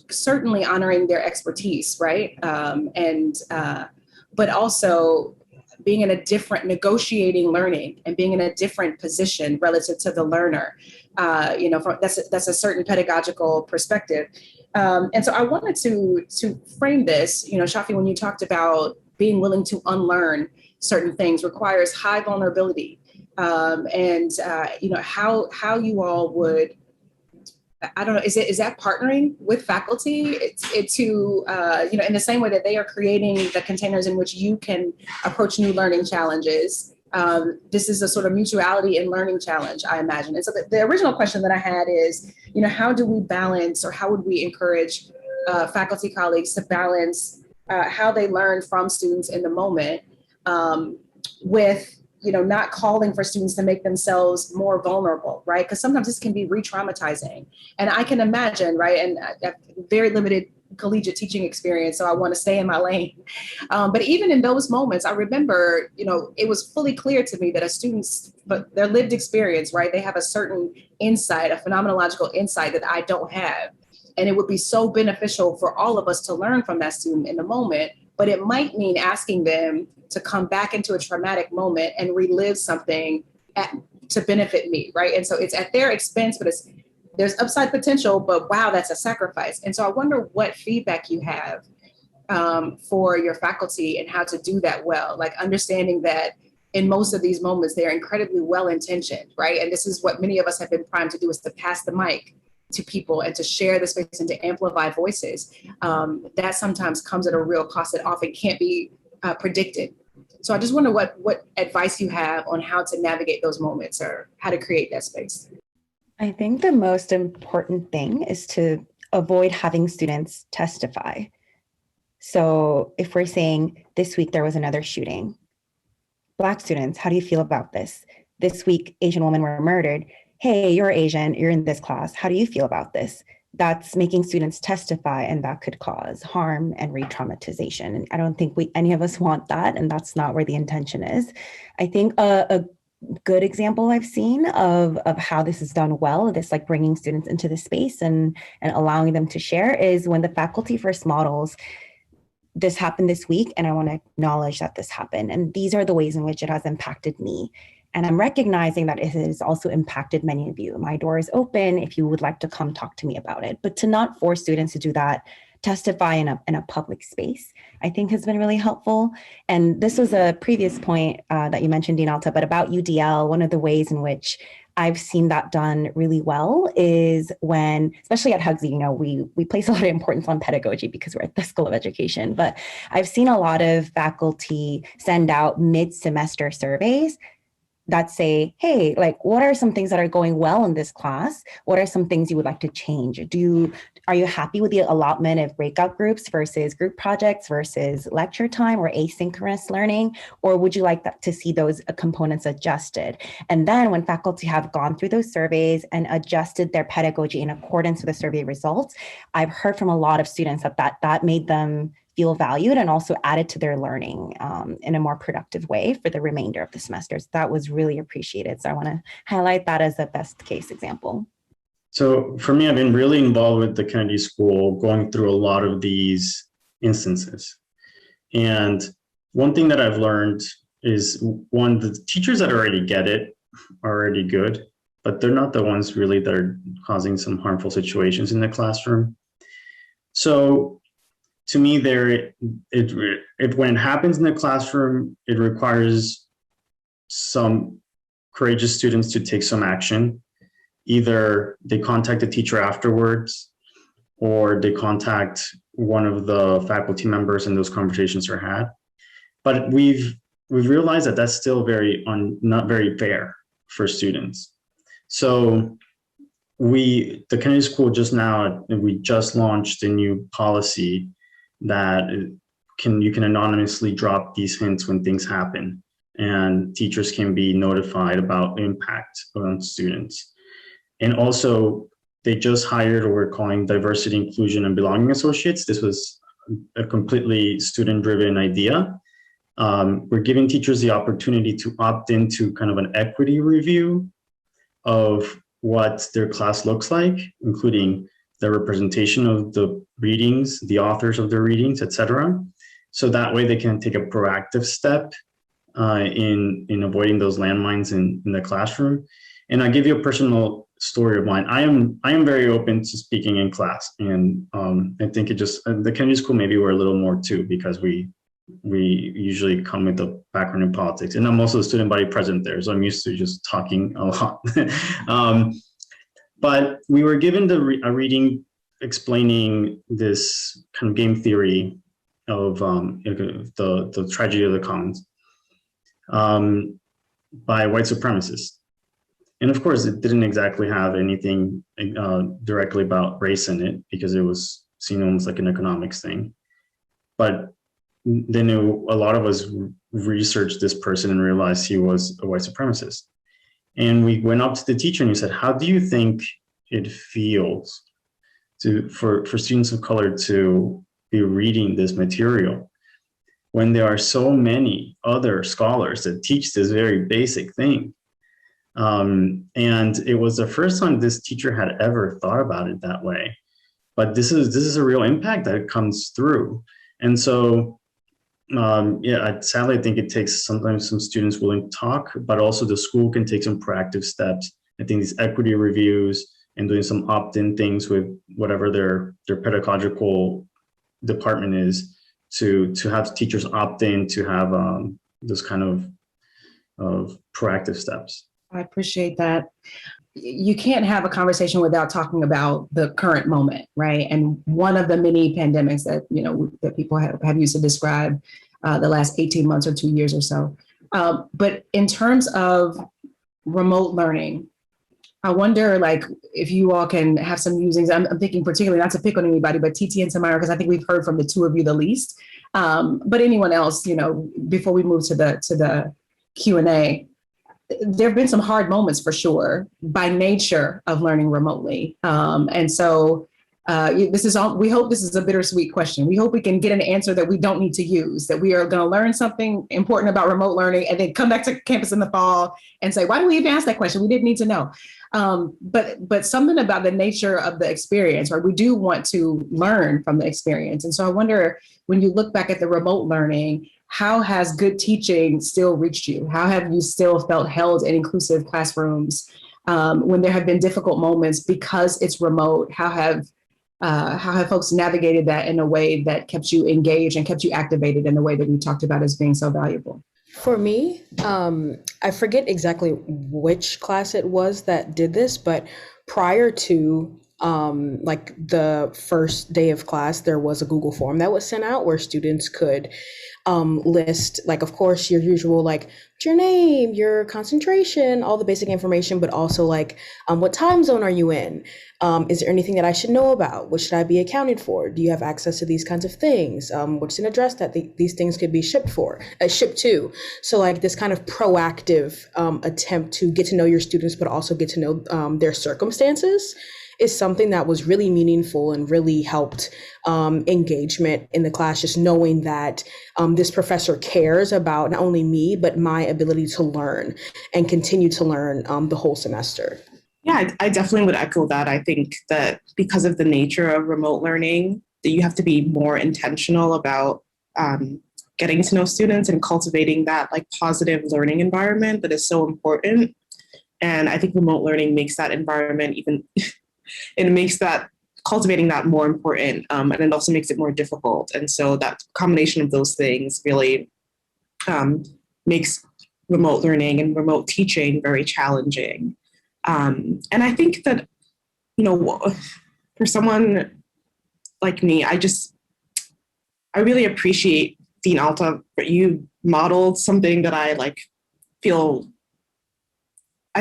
certainly honoring their expertise, right? But also being in a different, negotiating learning and being in a different position relative to the learner. That's a certain pedagogical perspective. And so I wanted to frame this, Shafi, when you talked about being willing to unlearn certain things requires high vulnerability. How you all would, I don't know, is that partnering with faculty to in the same way that they are creating the containers in which you can approach new learning challenges. This is a sort of mutuality and learning challenge, I imagine. And so the original question that I had is, how do we balance, or how would we encourage faculty colleagues to balance how they learn from students in the moment with not calling for students to make themselves more vulnerable, right? Because sometimes this can be re-traumatizing. And I can imagine, right? And I have very limited collegiate teaching experience, so I want to stay in my lane. But even in those moments, I remember, it was fully clear to me that but their lived experience, right? They have a certain insight, a phenomenological insight that I don't have. And it would be so beneficial for all of us to learn from that student in the moment, but it might mean asking them to come back into a traumatic moment and relive something to benefit me, right? And so it's at their expense, but there's upside potential, but wow, that's a sacrifice. And so I wonder what feedback you have for your faculty and how to do that well, like understanding that in most of these moments, they're incredibly well-intentioned, right? And this is what many of us have been primed to do, is to pass the mic to people and to share the space and to amplify voices. That sometimes comes at a real cost that often can't be predicted. So I just wonder what advice you have on how to navigate those moments or how to create that space. I think the most important thing is to avoid having students testify. So if we're saying this week there was another shooting, Black students, how do you feel about this? This week, Asian women were murdered. Hey, you're Asian, you're in this class. How do you feel about this? That's making students testify, and that could cause harm and re-traumatization. And I don't think any of us want that, and that's not where the intention is. I think a good example I've seen of how this is done well, this like bringing students into the space and allowing them to share, is when the faculty first models, this happened this week, and I want to acknowledge that this happened. And these are the ways in which it has impacted me. And I'm recognizing that it has also impacted many of you. My door is open if you would like to come talk to me about it. But to not force students to do that, testify in a public space, I think has been really helpful. And this was a previous point that you mentioned, Dean Alta, but about UDL, one of the ways in which I've seen that done really well is when, especially at Hugsy, we place a lot of importance on pedagogy because we're at the School of Education, but I've seen a lot of faculty send out mid-semester surveys that say, hey, like, what are some things that are going well in this class? What are some things you would like to change? Are you happy with the allotment of breakout groups versus group projects versus lecture time or asynchronous learning? Or would you like to see those components adjusted? And then when faculty have gone through those surveys and adjusted their pedagogy in accordance with the survey results, I've heard from a lot of students that made them feel valued and also added to their learning in a more productive way for the remainder of the semester. So that was really appreciated. So I want to highlight that as a best case example. So for me, I've been really involved with the Kennedy School, going through a lot of these instances. And one thing that I've learned is, one, the teachers that already get it are already good, but they're not the ones really that are causing some harmful situations in the classroom. So to me, when it happens in the classroom, it requires some courageous students to take some action. Either they contact the teacher afterwards, or they contact one of the faculty members and those conversations are had. But we've realized that that's still not very fair for students. So the Kennedy School we just launched a new policy that you can anonymously drop these hints when things happen, and teachers can be notified about impact on students. And also, they just hired what we're calling diversity, inclusion, and belonging associates. This was a completely student-driven idea. We're giving teachers the opportunity to opt into kind of an equity review of what their class looks like, including the representation of the readings, the authors of the readings, et cetera. So that way they can take a proactive step in avoiding those landmines in the classroom. And I'll give you a personal story of mine. I am very open to speaking in class, and I think the Kennedy School maybe we're a little more too, because we usually come with a background in politics, and I'm also the student body president there, so I'm used to just talking a lot. But we were given a reading explaining this kind of game theory of the tragedy of the commons by white supremacists. And of course, it didn't exactly have anything directly about race in it, because it was seen almost like an economics thing. But then a lot of us researched this person and realized he was a white supremacist. And we went up to the teacher and we said, how do you think it feels for students of color to be reading this material when there are so many other scholars that teach this very basic thing? And it was the first time this teacher had ever thought about it that way. But this is a real impact that comes through. And so, sadly, I think it takes sometimes some students willing to talk, but also the school can take some proactive steps. I think these equity reviews and doing some opt-in things with whatever their pedagogical department is to have teachers opt in, to have this kind of proactive steps. I appreciate that. You can't have a conversation without talking about the current moment, right? And one of the many pandemics that that people have used to describe the last 18 months or 2 years or so. But in terms of remote learning, I wonder, if you all can have some musings. I'm thinking particularly, not to pick on anybody, but TT and Tamara, because I think we've heard from the two of you the least. But anyone else, before we move to the Q&A, there have been some hard moments for sure by nature of learning remotely. And so we hope this is a bittersweet question. We hope we can get an answer that we don't need to use, that we are going to learn something important about remote learning and then come back to campus in the fall and say, why did we even ask that question? We didn't need to know. But something about the nature of the experience, right? We do want to learn from the experience. And so I wonder, when you look back at the remote learning, how has good teaching still reached you? How have you still felt held in inclusive classrooms when there have been difficult moments because it's remote? How have folks navigated that in a way that kept you engaged and kept you activated in the way that we talked about as being so valuable? For me, I forget exactly which class it was that did this, but prior to the first day of class, there was a Google form that was sent out where students could list, of course, your usual, your name, your concentration, all the basic information, but also what time zone are you in? Is there anything that I should know about? What should I be accounted for? Do you have access to these kinds of things? What's an address that these things could be shipped to? So this kind of proactive attempt to get to know your students, but also get to know their circumstances is something that was really meaningful and really helped engagement in the class, just knowing that this professor cares about not only me, but my ability to learn and continue to learn the whole semester. Yeah, Yeah, I definitely would echo that. I think that because of the nature of remote learning, that you have to be more intentional about getting to know students and cultivating that like positive learning environment that is so important. And I think remote learning makes that environment even, it makes that cultivating that more important, and it also makes it more difficult. And so that combination of those things really makes remote learning and remote teaching very challenging. And I think that, you know, for someone like me, I really appreciate Dean Alta, but you modeled something that I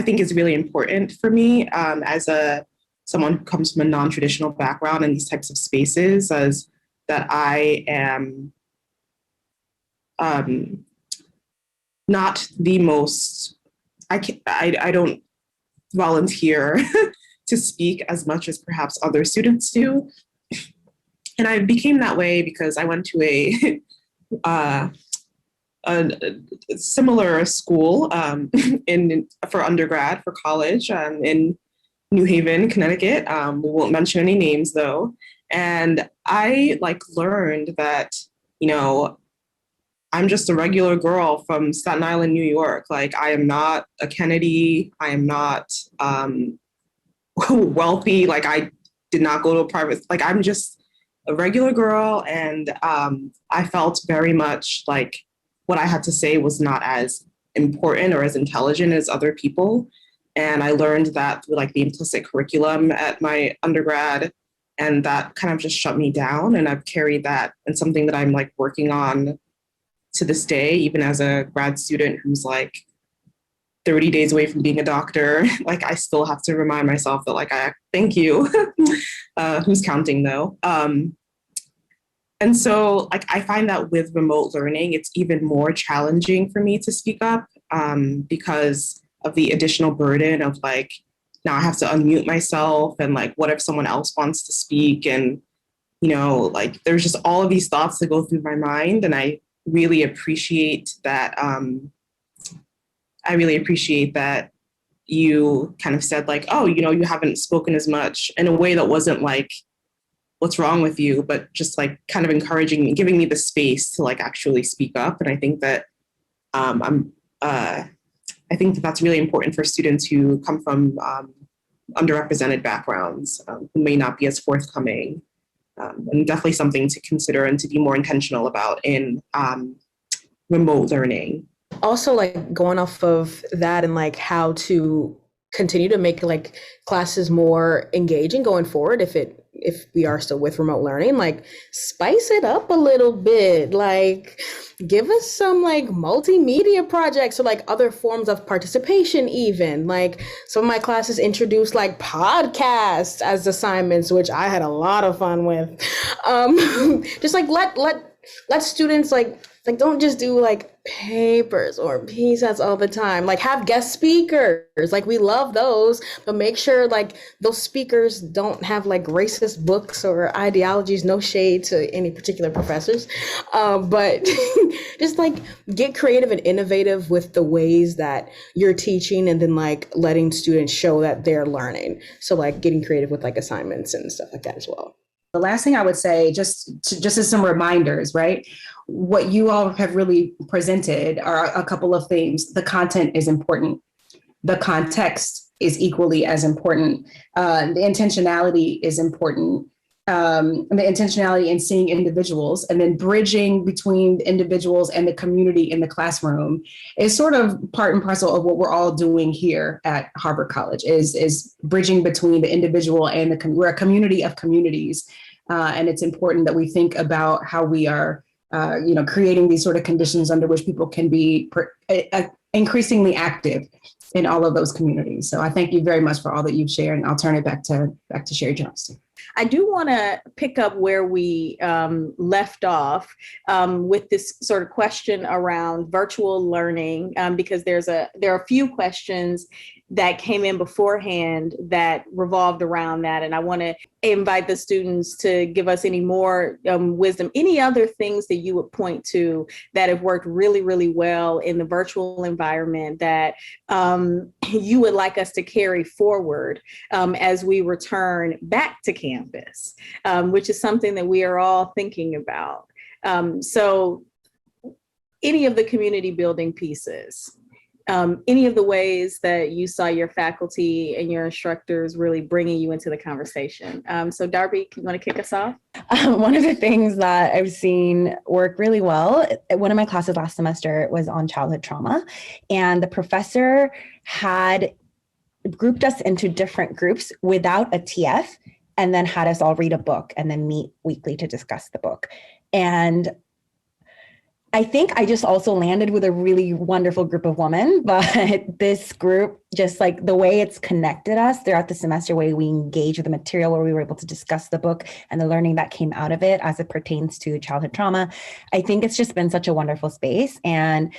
think is really important for me as someone who comes from a non-traditional background in these types of spaces, as that I am not the most, I don't volunteer to speak as much as perhaps other students do. And I became that way because I went to a similar school for undergrad, for college, in New Haven, Connecticut. We won't mention any names though. And I learned that, you know, I'm just a regular girl from Staten Island, New York. Like, I am not a Kennedy. I am not wealthy. Like, I did not go to a private, I'm just a regular girl. And I felt very much like what I had to say was not as important or as intelligent as other people. And I learned that through the implicit curriculum at my undergrad, and that kind of just shut me down. And I've carried that, and something that I'm working on to this day, even as a grad student who's 30 days away from being a doctor. I still have to remind myself that I thank you. Who's counting though? And so I find that with remote learning, it's even more challenging for me to speak up because of the additional burden of now I have to unmute myself, and what if someone else wants to speak? And, you know, there's just all of these thoughts that go through my mind. And I really appreciate that. I really appreciate that you kind of said oh, you know, you haven't spoken as much, in a way that wasn't what's wrong with you, but just kind of encouraging me, giving me the space to actually speak up. And I think that I think that that's really important for students who come from underrepresented backgrounds, who may not be as forthcoming, and definitely something to consider and to be more intentional about in remote learning. Also, going off of that and how to continue to make classes more engaging going forward, if we are still with remote learning, spice it up a little bit, give us some multimedia projects or other forms of participation. Even some of my classes introduced podcasts as assignments, which I had a lot of fun with. Just let students don't just do papers or pieces all the time. Have guest speakers. We love those, but make sure those speakers don't have racist books or ideologies. No shade to any particular professors, but just get creative and innovative with the ways that you're teaching, and then letting students show that they're learning. So getting creative with assignments and stuff like that as well. The last thing I would say, just as some reminders, right? What you all have really presented are a couple of things. The content is important. The context is equally as important. The intentionality is important. The intentionality in seeing individuals, and then bridging between individuals and the community in the classroom is sort of part and parcel of what we're all doing here at Harvard College, is bridging between the individual and we're a community of communities. And it's important that we think about how we are creating these sort of conditions under which people can be increasingly active in all of those communities. So I thank you very much for all that you've shared, and I'll turn it back to Sherri Charleston. I do want to pick up where we left off with this sort of question around virtual learning, because there are a few questions that came in beforehand that revolved around that. And I want to invite the students to give us any more wisdom, any other things that you would point to that have worked really, really well in the virtual environment that you would like us to carry forward as we return back to campus, which is something that we are all thinking about. So any of the community building pieces, any of the ways that you saw your faculty and your instructors really bringing you into the conversation. So Darby, you want to kick us off? One of the things that I've seen work really well, one of my classes last semester was on childhood trauma, and the professor had grouped us into different groups without a TF, and then had us all read a book and then meet weekly to discuss the book. And I think I just also landed with a really wonderful group of women, but this group, just like the way it's connected us throughout the semester, way we engage with the material, where we were able to discuss the book and the learning that came out of it as it pertains to childhood trauma. I think it's just been such a wonderful space. And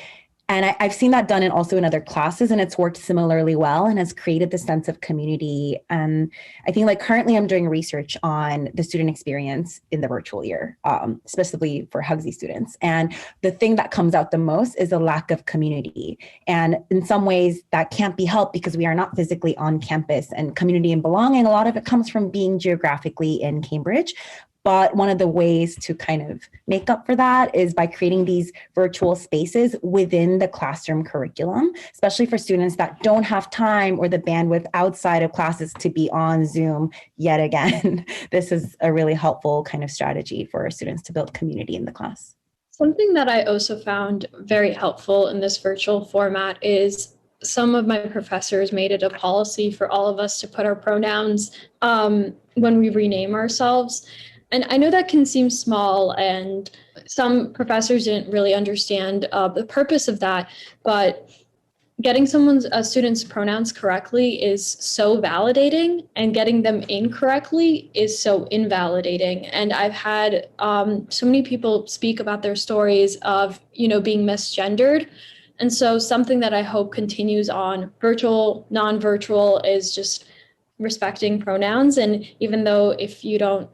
I've seen that done also in other classes, and it's worked similarly well and has created this sense of community. And I think like currently I'm doing research on the student experience in the virtual year, specifically for Hugsy students. And the thing that comes out the most is a lack of community. And in some ways that can't be helped because we are not physically on campus, and community and belonging, a lot of it comes from being geographically in Cambridge. But one of the ways to kind of make up for that is by creating these virtual spaces within the classroom curriculum, especially for students that don't have time or the bandwidth outside of classes to be on Zoom yet again. This is a really helpful kind of strategy for students to build community in the class. Something that I also found very helpful in this virtual format is some of my professors made it a policy for all of us to put our pronouns when we rename ourselves. And I know that can seem small, and some professors didn't really understand the purpose of that, but getting a student's pronouns correctly is so validating, and getting them incorrectly is so invalidating. And I've had so many people speak about their stories of, being misgendered. And so something that I hope continues on virtual, non-virtual, is just respecting pronouns. And even though if you don't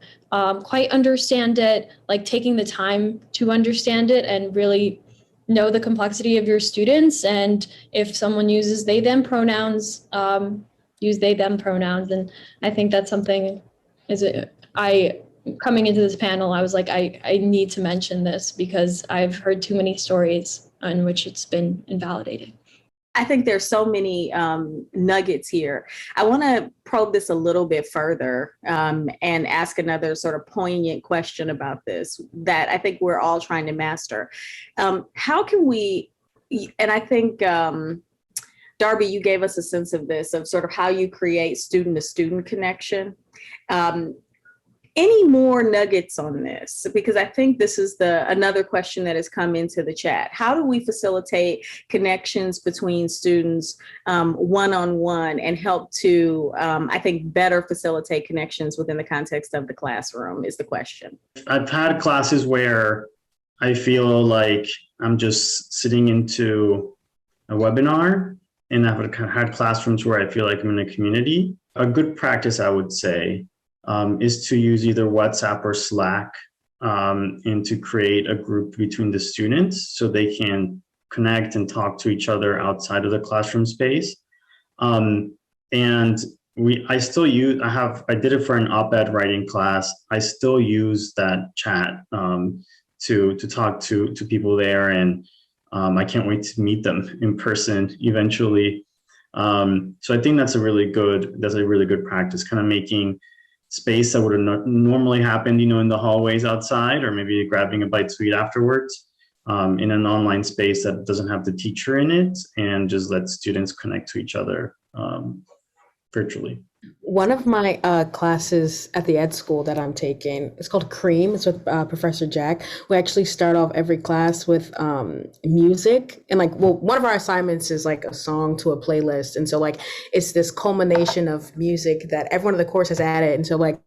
quite understand it, like taking the time to understand it and really know the complexity of your students. And if someone uses they, them pronouns, use they, them pronouns. And I think that's something coming into this panel, I was like, I need to mention this because I've heard too many stories in which it's been invalidating. I think there's so many nuggets here. I want to probe this a little bit further and ask another sort of poignant question about this that I think we're all trying to master. How can we, and I think, Darby, you gave us a sense of this, of sort of how you create student-to-student connection. Any more nuggets on this? Because I think this is another question that has come into the chat. How do we facilitate connections between students one-on-one and help to, I think, better facilitate connections within the context of the classroom is the question. I've had classes where I feel like I'm just sitting into a webinar, and I've had classrooms where I feel like I'm in a community. A good practice, I would say, is to use either WhatsApp or Slack and to create a group between the students so they can connect and talk to each other outside of the classroom space. And I still use, I did it for an op-ed writing class. I still use that chat to talk to people there, and I can't wait to meet them in person eventually. So I think that's a really good practice, kind of making space that would have normally happened, in the hallways outside, or maybe grabbing a bite to eat afterwards, in an online space that doesn't have the teacher in it, and just let students connect to each other virtually. One of my classes at the ed school that I'm taking, it's called Cream. It's with Professor Jack. We actually start off every class with music. And like, well, one of our assignments is like a song to a playlist. And so like, it's this culmination of music that everyone in the course has added. And so like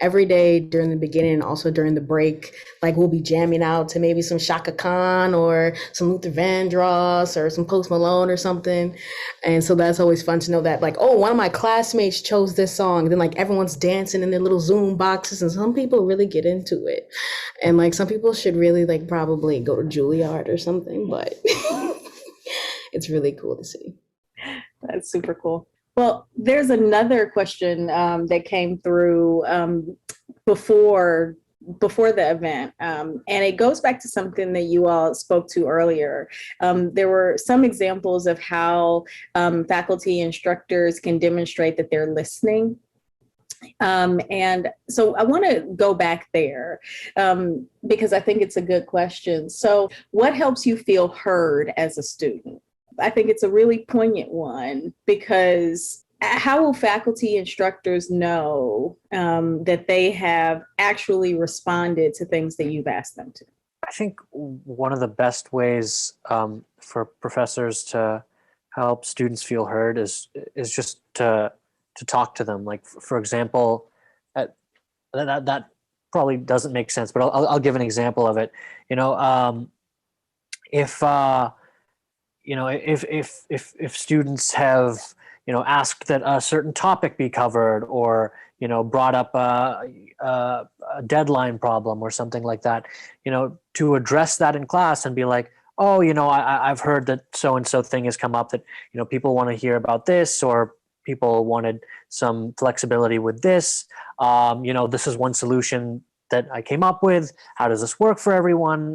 every day during the beginning and also during the break, like we'll be jamming out to maybe some Shaka Khan or some Luther Vandross or some Post Malone or something. And so that's always fun to know that like, oh, one of my classmates chose this song. And then like everyone's dancing in their little Zoom boxes and some people really get into it. And like some people should really like probably go to Juilliard or something, but it's really cool to see. That's super cool. Well, there's another question that came through before the event, and it goes back to something that you all spoke to earlier. There were some examples of how faculty instructors can demonstrate that they're listening. And so I want to go back there because I think it's a good question. So what helps you feel heard as a student? I think it's a really poignant one because how will faculty instructors know that they have actually responded to things that you've asked them to? I think one of the best ways for professors to help students feel heard is just to talk to them. Like for example, that probably doesn't make sense, but I'll give an example of it. If students have asked that a certain topic be covered, or brought up a deadline problem or something like that, to address that in class and be like, oh, I've heard that so and so thing has come up, that people want to hear about this, or people wanted some flexibility with this. This is one solution that I came up with. How does this work for everyone?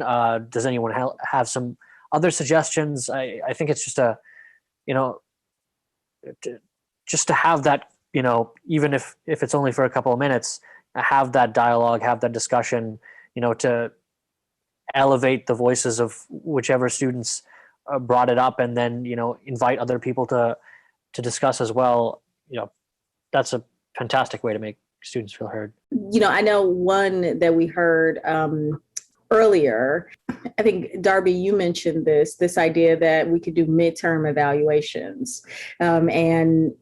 Does anyone have some other suggestions? I think it's just just to have that, even if it's only for a couple of minutes, have that dialogue, have that discussion, to elevate the voices of whichever students brought it up, and then, invite other people to discuss as well. That's a fantastic way to make students feel heard. I know one that we heard earlier, I think, Darby, you mentioned this idea that we could do midterm evaluations and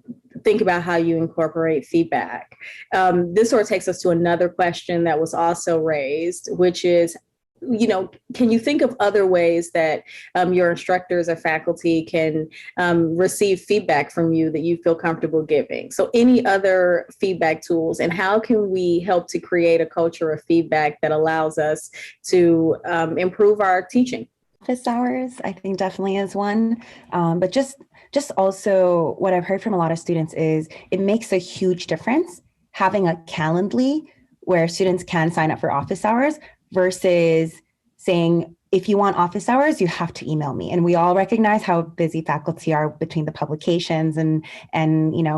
think about how you incorporate feedback. This sort of takes us to another question that was also raised, which is, can you think of other ways that your instructors or faculty can receive feedback from you that you feel comfortable giving? So any other feedback tools, and how can we help to create a culture of feedback that allows us to improve our teaching? Office hours, I think, definitely is one. But just also what I've heard from a lot of students is it makes a huge difference having a Calendly where students can sign up for office hours versus saying, if you want office hours, you have to email me. And we all recognize how busy faculty are between the publications and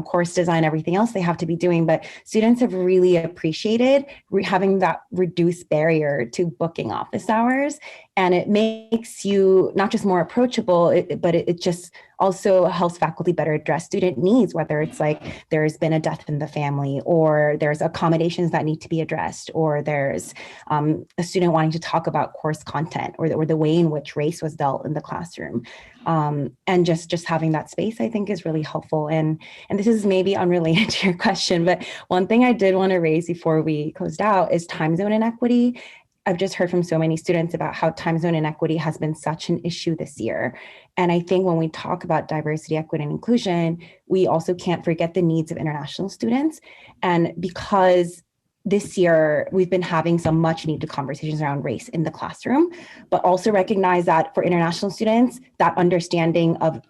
course design, everything else they have to be doing. But students have really appreciated having that reduced barrier to booking office hours. And it makes you not just more approachable, but it just also helps faculty better address student needs, whether it's like there's been a death in the family, or there's accommodations that need to be addressed, or there's a student wanting to talk about course content, or the way in which race was dealt in the classroom. And just having that space, I think, is really helpful. And this is maybe unrelated to your question, but one thing I did want to raise before we closed out is time zone inequity. I've just heard from so many students about how time zone inequity has been such an issue this year. And I think when we talk about diversity, equity, and inclusion, we also can't forget the needs of international students. And because this year, we've been having some much needed conversations around race in the classroom, but also recognize that for international students, that understanding of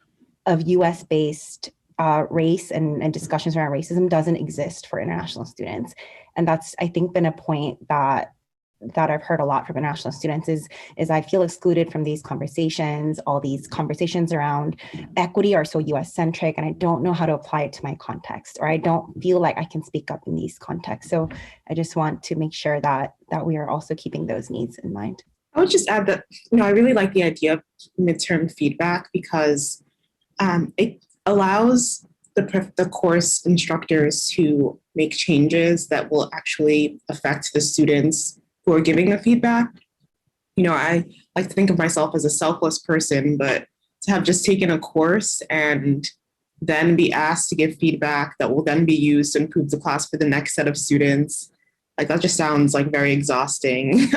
US-based race and discussions around racism doesn't exist for international students. And that's, I think, been a point that I've heard a lot from international students is I feel excluded from these conversations. All these conversations around equity are so US centric, and I don't know how to apply it to my context, or I don't feel like I can speak up in these contexts. So I just want to make sure that we are also keeping those needs in mind. I would just add that, I really like the idea of midterm feedback because it allows the course instructors to make changes that will actually affect the students who are giving the feedback. You know, I like to think of myself as a selfless person, but to have just taken a course and then be asked to give feedback that will then be used to improve the class for the next set of students, like that just sounds like very exhausting,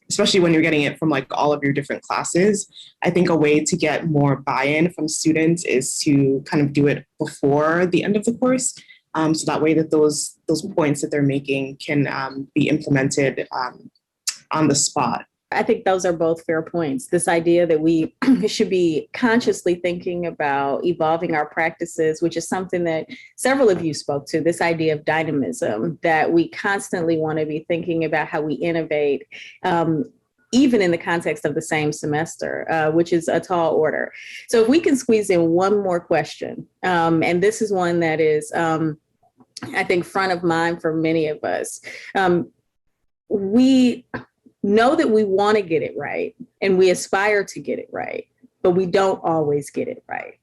especially when you're getting it from like all of your different classes. I think a way to get more buy-in from students is to kind of do it before the end of the course. So that way that those points that they're making can be implemented on the spot. I think those are both fair points. This idea that we should be consciously thinking about evolving our practices, which is something that several of you spoke to, this idea of dynamism, that we constantly want to be thinking about how we innovate, even in the context of the same semester, which is a tall order. So if we can squeeze in one more question, and this is one that is, I think, front of mind for many of us. We know that we want to get it right and we aspire to get it right, but we don't always get it right.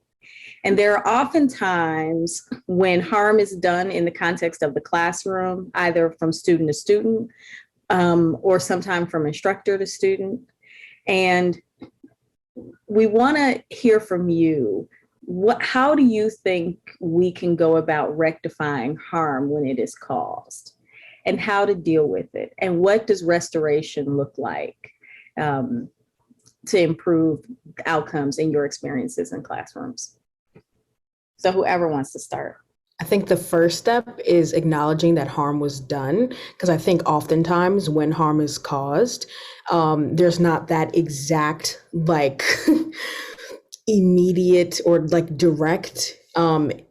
And there are often times when harm is done in the context of the classroom, either from student to student, or sometimes from instructor to student. And we want to hear from you. How do you think we can go about rectifying harm when it is caused? And how to deal with it? And what does restoration look like to improve outcomes in your experiences in classrooms? So whoever wants to start. I think the first step is acknowledging that harm was done, because I think oftentimes when harm is caused, there's not that exact like immediate or like direct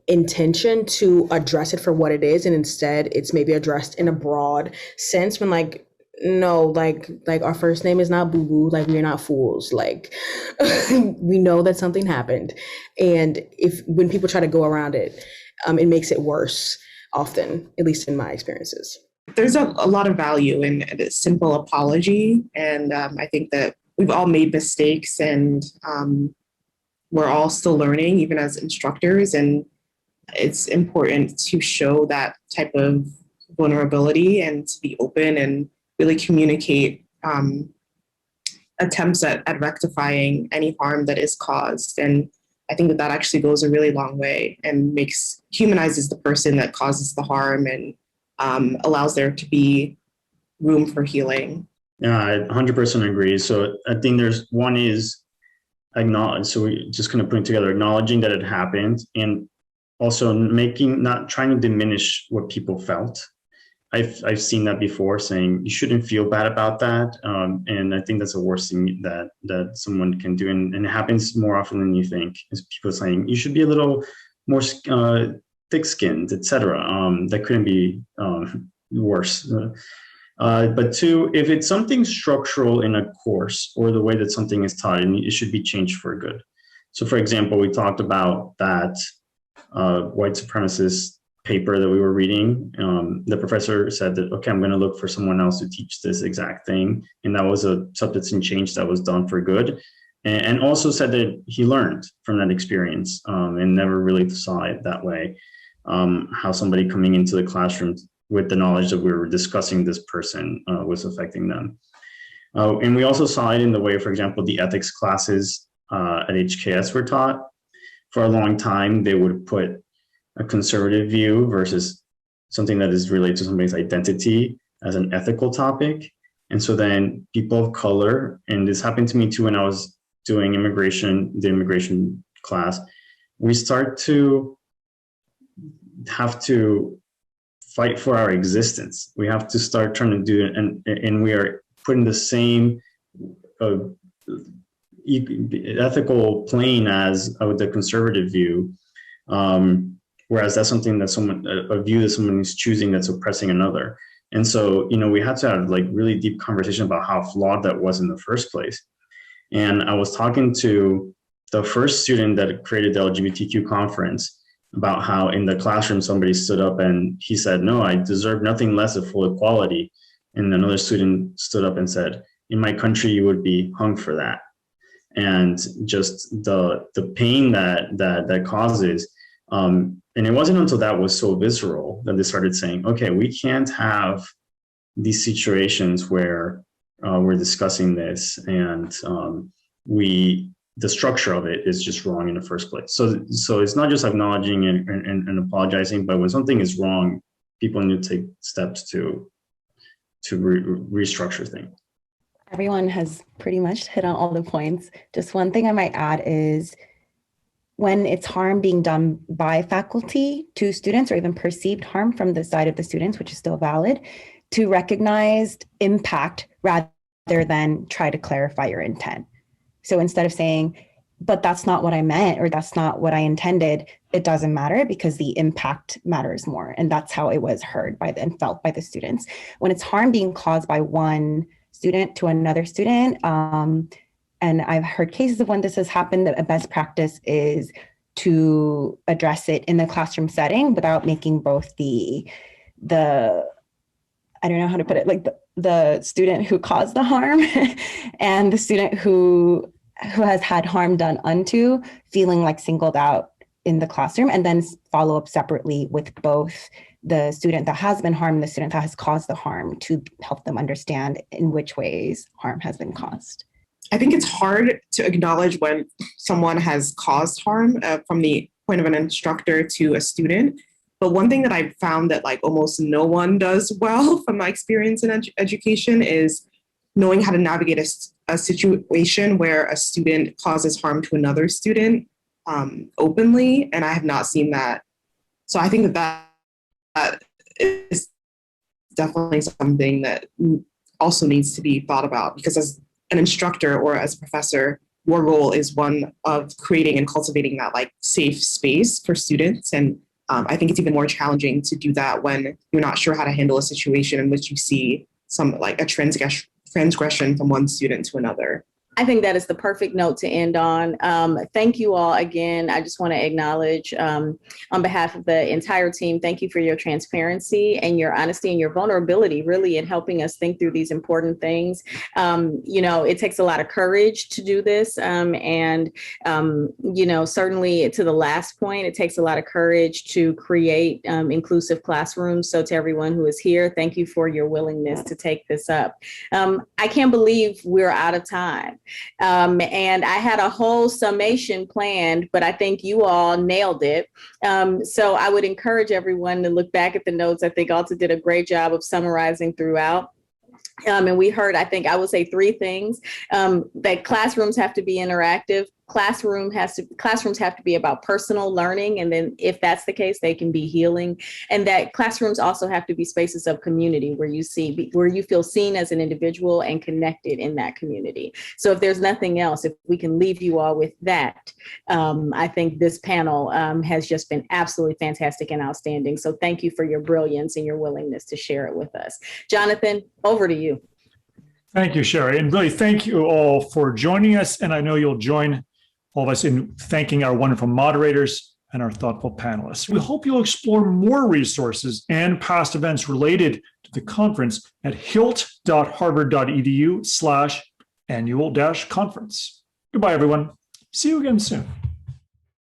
intention to address it for what it is, and instead it's maybe addressed in a broad sense when like, no, like our first name is not Boo Boo, like we're not fools, like we know that something happened, and when people try to go around it, it makes it worse often, at least in my experiences. There's a lot of value in a simple apology, and I think that we've all made mistakes, and we're all still learning, even as instructors, and it's important to show that type of vulnerability and to be open and really communicate attempts at rectifying any harm that is caused. And I think that actually goes a really long way and humanizes the person that causes the harm and allows there to be room for healing. Yeah, I 100% agree. So I think there's one is acknowledge. So we just kind of putting together, acknowledging that it happened, and also not trying to diminish what people felt. I've seen that before, saying you shouldn't feel bad about that, and I think that's the worst thing that someone can do, and it happens more often than you think. Is people saying you should be a little more thick-skinned, etc. That couldn't be worse. But two, if it's something structural in a course or the way that something is taught, it should be changed for good. So, for example, we talked about that white supremacist paper that we were reading. The professor said that, okay, I'm going to look for someone else to teach this exact thing. And that was a substance change that was done for good. And also said that he learned from that experience and never really saw it that way. How somebody coming into the classroom with the knowledge that we were discussing this person was affecting them. And we also saw it in the way, for example, the ethics classes at HKS were taught. For a long time, they would put a conservative view versus something that is related to somebody's identity as an ethical topic. And so then people of color, and this happened to me too when I was doing the immigration class, we start to have to fight for our existence. We have to start trying to do it, and we are putting the same ethical plane as the conservative view, whereas that's something that a view that someone is choosing that's oppressing another. And so, we had to have like really deep conversation about how flawed that was in the first place. And I was talking to the first student that created the LGBTQ conference about how in the classroom somebody stood up and he said, "No, I deserve nothing less of full equality." And another student stood up and said, "In my country, you would be hung for that." And just the pain that causes, And it wasn't until that was so visceral that they started saying, okay, we can't have these situations where we're discussing this and the structure of it is just wrong in the first place. So it's not just acknowledging and apologizing, but when something is wrong, people need to take steps to restructure things. Everyone has pretty much hit on all the points. Just one thing I might add is when it's harm being done by faculty to students or even perceived harm from the side of the students, which is still valid, to recognize impact rather than try to clarify your intent. So instead of saying, but that's not what I meant or that's not what I intended, it doesn't matter because the impact matters more. And that's how it was heard by and felt by the students. When it's harm being caused by one student to another student, and I've heard cases of when this has happened, that a best practice is to address it in the classroom setting without making both the I don't know how to put it, like the student who caused the harm and the student who has had harm done unto feeling like singled out in the classroom, and then follow up separately with both the student that has been harmed and the student that has caused the harm to help them understand in which ways harm has been caused. I think it's hard to acknowledge when someone has caused harm from the point of an instructor to a student. But one thing that I've found that like almost no one does well from my experience in education is knowing how to navigate a situation where a student causes harm to another student openly. And I have not seen that. So I think that is definitely something that also needs to be thought about, because as an instructor or as a professor, your role is one of creating and cultivating that like safe space for students. And I think it's even more challenging to do that when you're not sure how to handle a situation in which you see some like a transgression from one student to another. I think that is the perfect note to end on. Thank you all again. I just want to acknowledge on behalf of the entire team, thank you for your transparency and your honesty and your vulnerability really in helping us think through these important things. It takes a lot of courage to do this. Certainly to the last point, it takes a lot of courage to create inclusive classrooms. So to everyone who is here, thank you for your willingness to take this up. I can't believe we're out of time. And I had a whole summation planned, but I think you all nailed it. So I would encourage everyone to look back at the notes. I think Alta did a great job of summarizing throughout. And we heard, I think I would say 3 things, that classrooms have to be interactive. Classrooms have to be about personal learning. And then if that's the case, they can be healing. And that classrooms also have to be spaces of community where you feel seen as an individual and connected in that community. So if there's nothing else, if we can leave you all with that, I think this panel has just been absolutely fantastic and outstanding. So thank you for your brilliance and your willingness to share it with us. Jonathan, over to you. Thank you, Sherri. And really, thank you all for joining us. And I know you'll join all of us in thanking our wonderful moderators and our thoughtful panelists. We hope you'll explore more resources and past events related to the conference at hilt.harvard.edu/annual-conference. Goodbye, everyone. See you again soon.